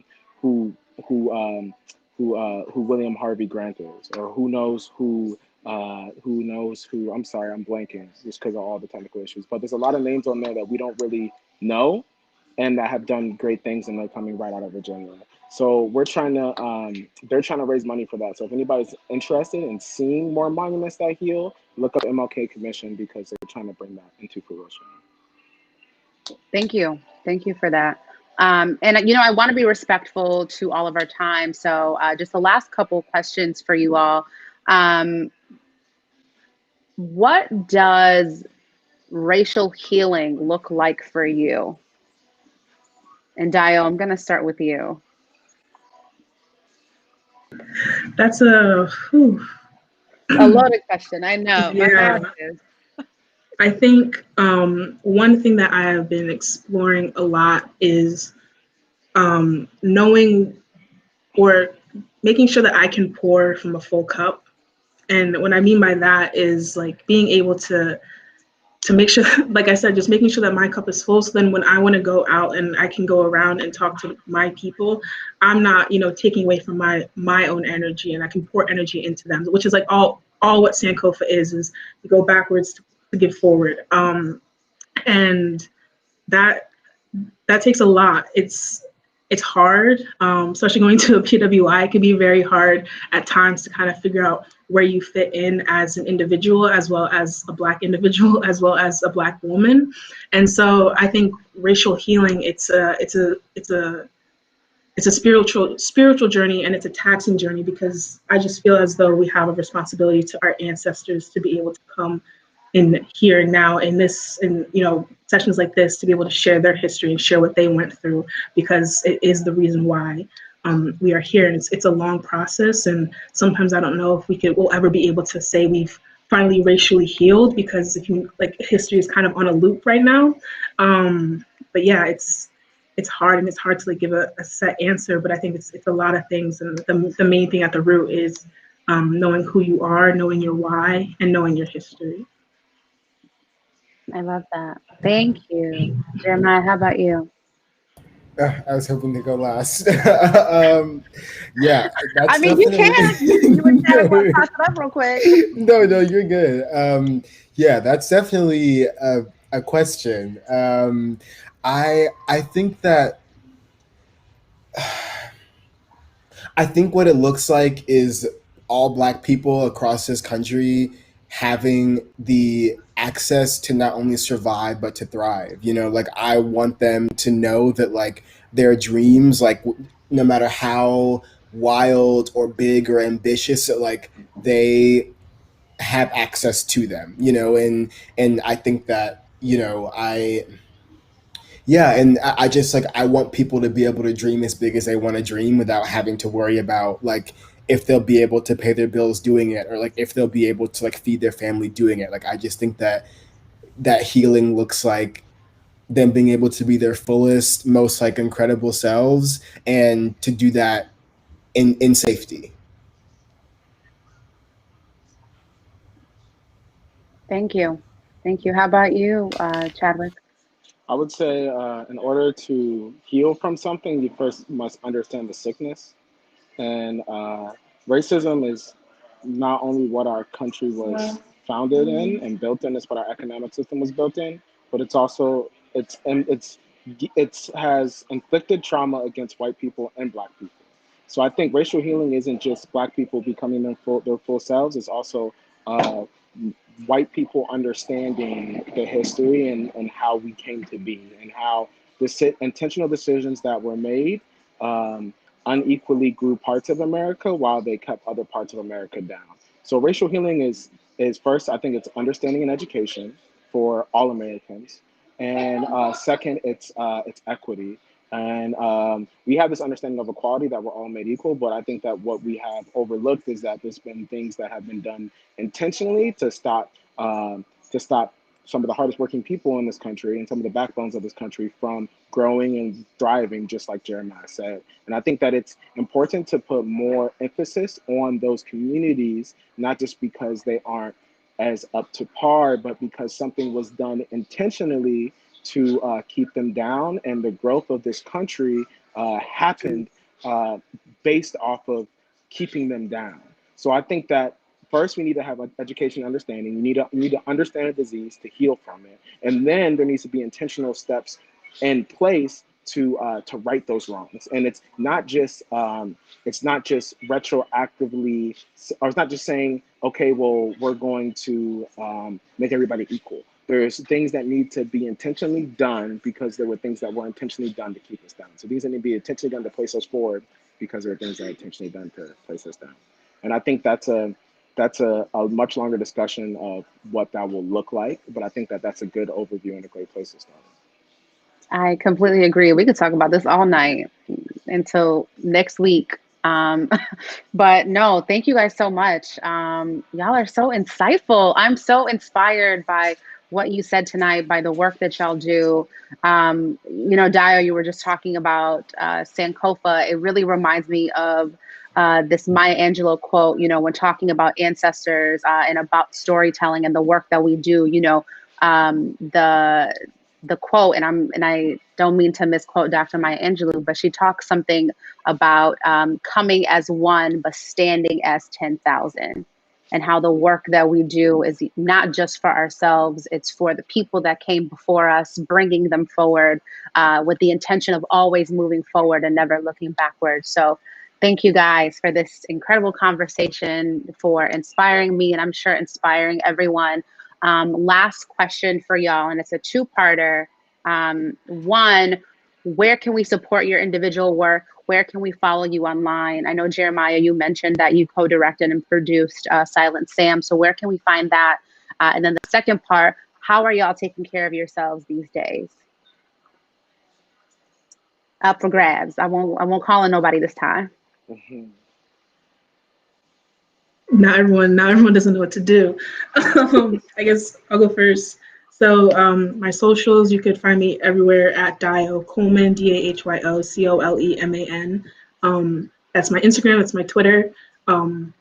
William Harvey Grant is, or who knows who I'm sorry, I'm blanking just because of all the technical issues. But there's a lot of names on there that we don't really know and that have done great things, and they're coming right out of Virginia. So they're trying to raise money for that. So if anybody's interested in seeing more Monuments That Heal, look up MLK Commission because they're trying to bring that into fruition. Thank you for that. And I want to be respectful to all of our time. So just the last couple questions for you all. What does racial healing look like for you? And Dio, I'm going to start with you. That's a loaded question. I know. Yeah. I think one thing that I have been exploring a lot is knowing or making sure that I can pour from a full cup. And what I mean by that is like being able to make sure, like I said, just making sure that my cup is full. So then when I want to go out and I can go around and talk to my people, I'm not, taking away from my own energy, and I can pour energy into them, which is like all what Sankofa is to go backwards to give forward. And that takes a lot. It's it's hard, especially going to a PWI. It can be very hard at times to kind of figure out where you fit in as an individual, as well as a Black individual, as well as a Black woman. And so I think racial healing, it's a spiritual journey, and it's a taxing journey, because I just feel as though we have a responsibility to our ancestors to be able to come in here and now in this, in sessions like this, to be able to share their history and share what they went through, because it is the reason why we are here. And it's a long process, and sometimes I don't know if we'll ever be able to say we've finally racially healed, because history is kind of on a loop right now. But yeah, it's hard, and it's hard to give a set answer, but I think it's a lot of things, and the main thing at the root is knowing who you are, knowing your why, and knowing your history. I love that. Thank you. Jeremiah, how about you? I was hoping to go last. Yeah, that's I mean, you can. You would kind of want to pass it up real quick. No, you're good. Yeah, that's definitely a question. I think that I think what it looks like is all Black people across this country having the access to not only survive but to thrive. I want them to know that their dreams, no matter how wild or big or ambitious, they have access to them. And I think that I just I want people to be able to dream as big as they want to dream without having to worry about if they'll be able to pay their bills doing it, or if they'll be able to feed their family doing it. I just think that healing looks like them being able to be their fullest, most incredible selves, and to do that in safety. Thank you. How about you, Chadwick? I would say in order to heal from something, you first must understand the sickness. And racism is not only what our country was founded in and built in, it's what our economic system was built in, but it's also it has inflicted trauma against white people and Black people. So I think racial healing isn't just Black people becoming their full selves. It's also white people understanding the history and how we came to be, and how the intentional decisions that were made unequally grew parts of America while they kept other parts of America down. So racial healing is first, I think it's understanding and education for all Americans, and second, it's equity. And we have this understanding of equality, that we're all made equal, but I think that what we have overlooked is that there's been things that have been done intentionally to stop some of the hardest working people in this country and some of the backbones of this country from growing and thriving, just like Jeremiah said. And I think that it's important to put more emphasis on those communities, not just because they aren't as up to par, but because something was done intentionally to keep them down, and the growth of this country happened based off of keeping them down. So I think that first we need to have an education understanding. You need to understand a disease to heal from it, and then there needs to be intentional steps in place to right those wrongs. And it's not just retroactively, or it's not just saying, okay, well, we're going to make everybody equal. There's things that need to be intentionally done because there were things that were intentionally done to keep us down. So these need to be intentionally done to place us forward because there are things that are intentionally done to place us down. And I think that's a much longer discussion of what that will look like. But I think that that's a good overview and a great place to start. I completely agree. We could talk about this all night until next week. But no, thank you guys so much. Y'all are so insightful. I'm so inspired by what you said tonight, by the work that y'all do. Dio, you were just talking about Sankofa. It really reminds me of this Maya Angelou quote, when talking about ancestors and about storytelling and the work that we do, the quote, and I don't mean to misquote Dr. Maya Angelou, but she talks something about coming as one, but standing as 10,000. and how the work that we do is not just for ourselves, it's for the people that came before us, bringing them forward with the intention of always moving forward and never looking backwards. So thank you guys for this incredible conversation, for inspiring me, and I'm sure inspiring everyone. Last question for y'all, and it's a two-parter. One, where can we support your individual work? Where can we follow you online? I know, Jeremiah, you mentioned that you co-directed and produced Silent Sam. So where can we find that? And then the second part, how are y'all taking care of yourselves these days? Up for grabs. I won't call on nobody this time. Not everyone doesn't know what to do. I guess I'll go first. So my socials, you could find me everywhere at Dio Coleman, DAHYO COLEMAN. That's my Instagram, that's my Twitter, and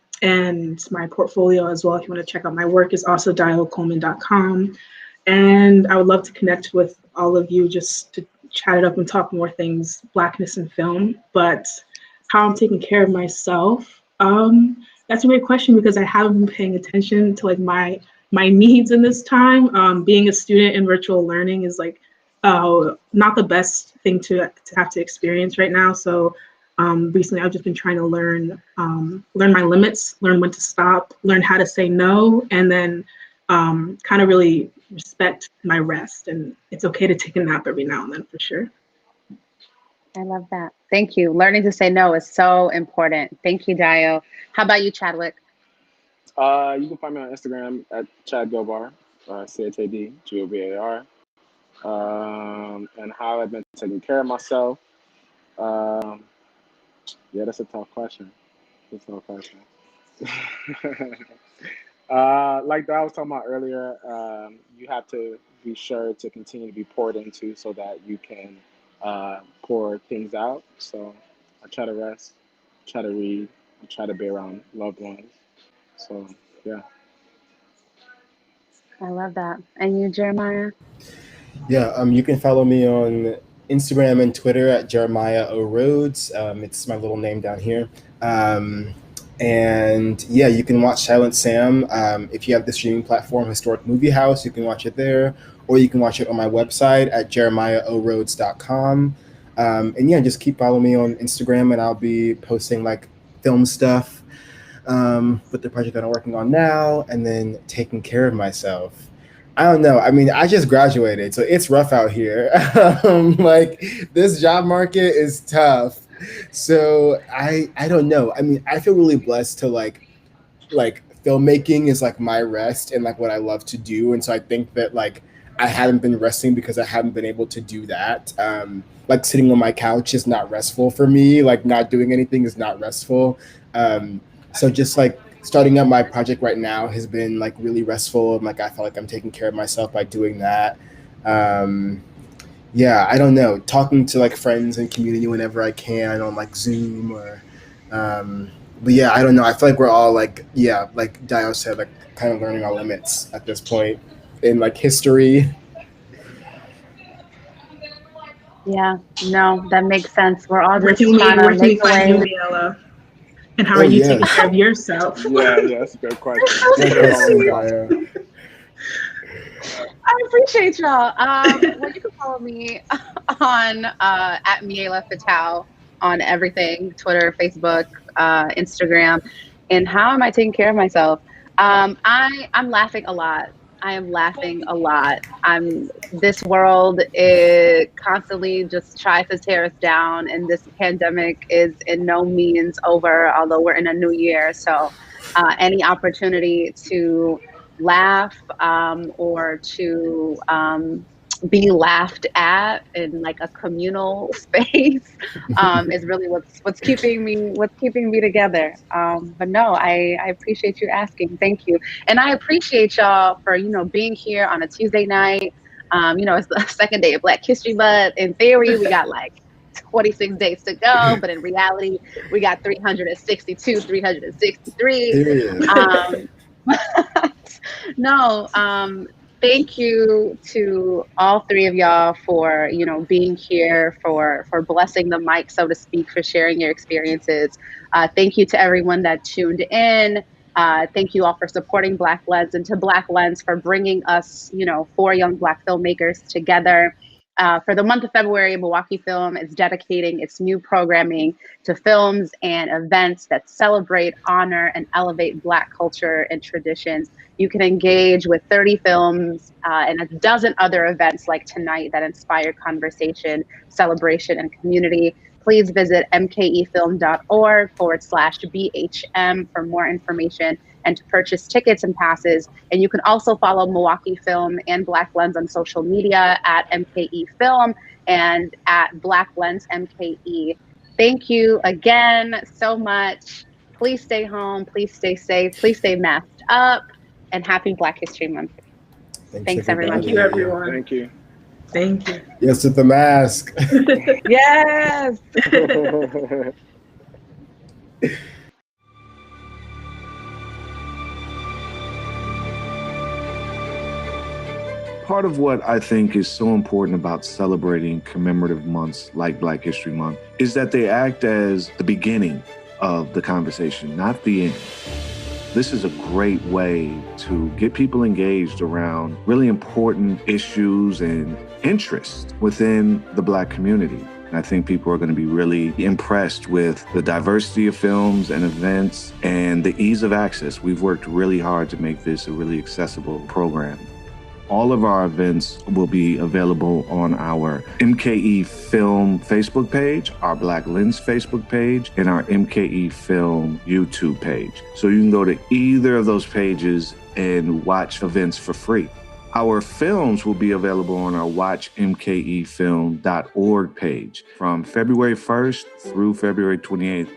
my portfolio as well. If you want to check out my work, is also diocoleman.com. And I would love to connect with all of you just to chat it up and talk more things, Blackness in film. But how I'm taking care of myself, that's a great question, because I haven't been paying attention to like my needs in this time. Being a student in virtual learning is like not the best thing to have to experience right now. So recently I've just been trying to learn my limits, learn when to stop, learn how to say no, and then kind of really respect my rest. And it's okay to take a nap every now and then, for sure. I love that. Thank you. Learning to say no is so important. Thank you, Dio. How about you, Chadwick? You can find me on Instagram at Chad Gobar, CHADGOBAR. And how I've been taking care of myself. Yeah, that's a tough question. Like I was talking about earlier, you have to be sure to continue to be poured into so that you can pour things out. So I try to rest, try to read, I try to be around loved ones. So yeah. I love that. And you, Jeremiah? Yeah, you can follow me on Instagram and Twitter at Jeremiah O. Rhodes. It's my little name down here. And yeah, you can watch Silent Sam. If you have the streaming platform Historic Movie House, you can watch it there, or you can watch it on my website at jeremiahoroads.com. And yeah, just keep following me on Instagram, and I'll be posting like film stuff with the project that I'm working on now, and then taking care of myself. I don't know. I mean, I just graduated, so it's rough out here. Like, this job market is tough. So I don't know. I mean, I feel really blessed to like filmmaking is like my rest and like what I love to do. And so I think that like I haven't been resting because I haven't been able to do that. Like sitting on my couch is not restful for me. Like not doing anything is not restful. So just like starting up my project right now has been like really restful. And like I feel like I'm taking care of myself by doing that. Yeah, I don't know. Talking to like friends and community whenever I can on like Zoom or but yeah, I don't know. I feel like we're all like, yeah, like Dio said, like kind of learning our limits at this point in like history. Yeah, no, that makes sense. We're all Where just can trying to we make a find you, way. Miela? And how are you taking care of yourself? Yeah, that's a good question. I appreciate y'all. Well, you can follow me on at Miela Fetaw on everything: Twitter, Facebook, Instagram. And how am I taking care of myself? I'm laughing a lot. I am laughing a lot. This world it constantly just tries to tear us down, and this pandemic is in no means over. Although we're in a new year, so any opportunity to laugh or to be laughed at in like a communal space is really what's keeping me together. But no, I appreciate you asking. Thank you. And I appreciate y'all for, being here on a Tuesday night. It's the second day of Black History Month. In theory, we got like 26 days to go, but in reality, we got 362, 363. No, thank you to all three of y'all for, being here, for blessing the mic, so to speak, for sharing your experiences. Thank you to everyone that tuned in. Thank you all for supporting Black Lens, and to Black Lens for bringing us, 4 young Black filmmakers together. For the month of February, Milwaukee Film is dedicating its new programming to films and events that celebrate, honor, and elevate Black culture and traditions. You can engage with 30 films and a dozen other events like tonight that inspire conversation, celebration, and community. Please visit mkefilm.org/BHM for more information and to purchase tickets and passes. And you can also follow Milwaukee Film and Black Lens on social media at MKE Film and at Black Lens MKE. Thank you again so much. Please stay home. Please stay safe. Please stay masked up. And happy Black History Month. Thanks everyone. Thank you, everyone. Thank you. Thank you. Yes, with the mask. Yes. Part of what I think is so important about celebrating commemorative months like Black History Month is that they act as the beginning of the conversation, not the end. This is a great way to get people engaged around really important issues and interests within the Black community. And I think people are going to be really impressed with the diversity of films and events and the ease of access. We've worked really hard to make this a really accessible program. All of our events will be available on our MKE Film Facebook page, our Black Lens Facebook page, and our MKE Film YouTube page. So you can go to either of those pages and watch events for free. Our films will be available on our watchmkefilm.org page from February 1st through February 28th.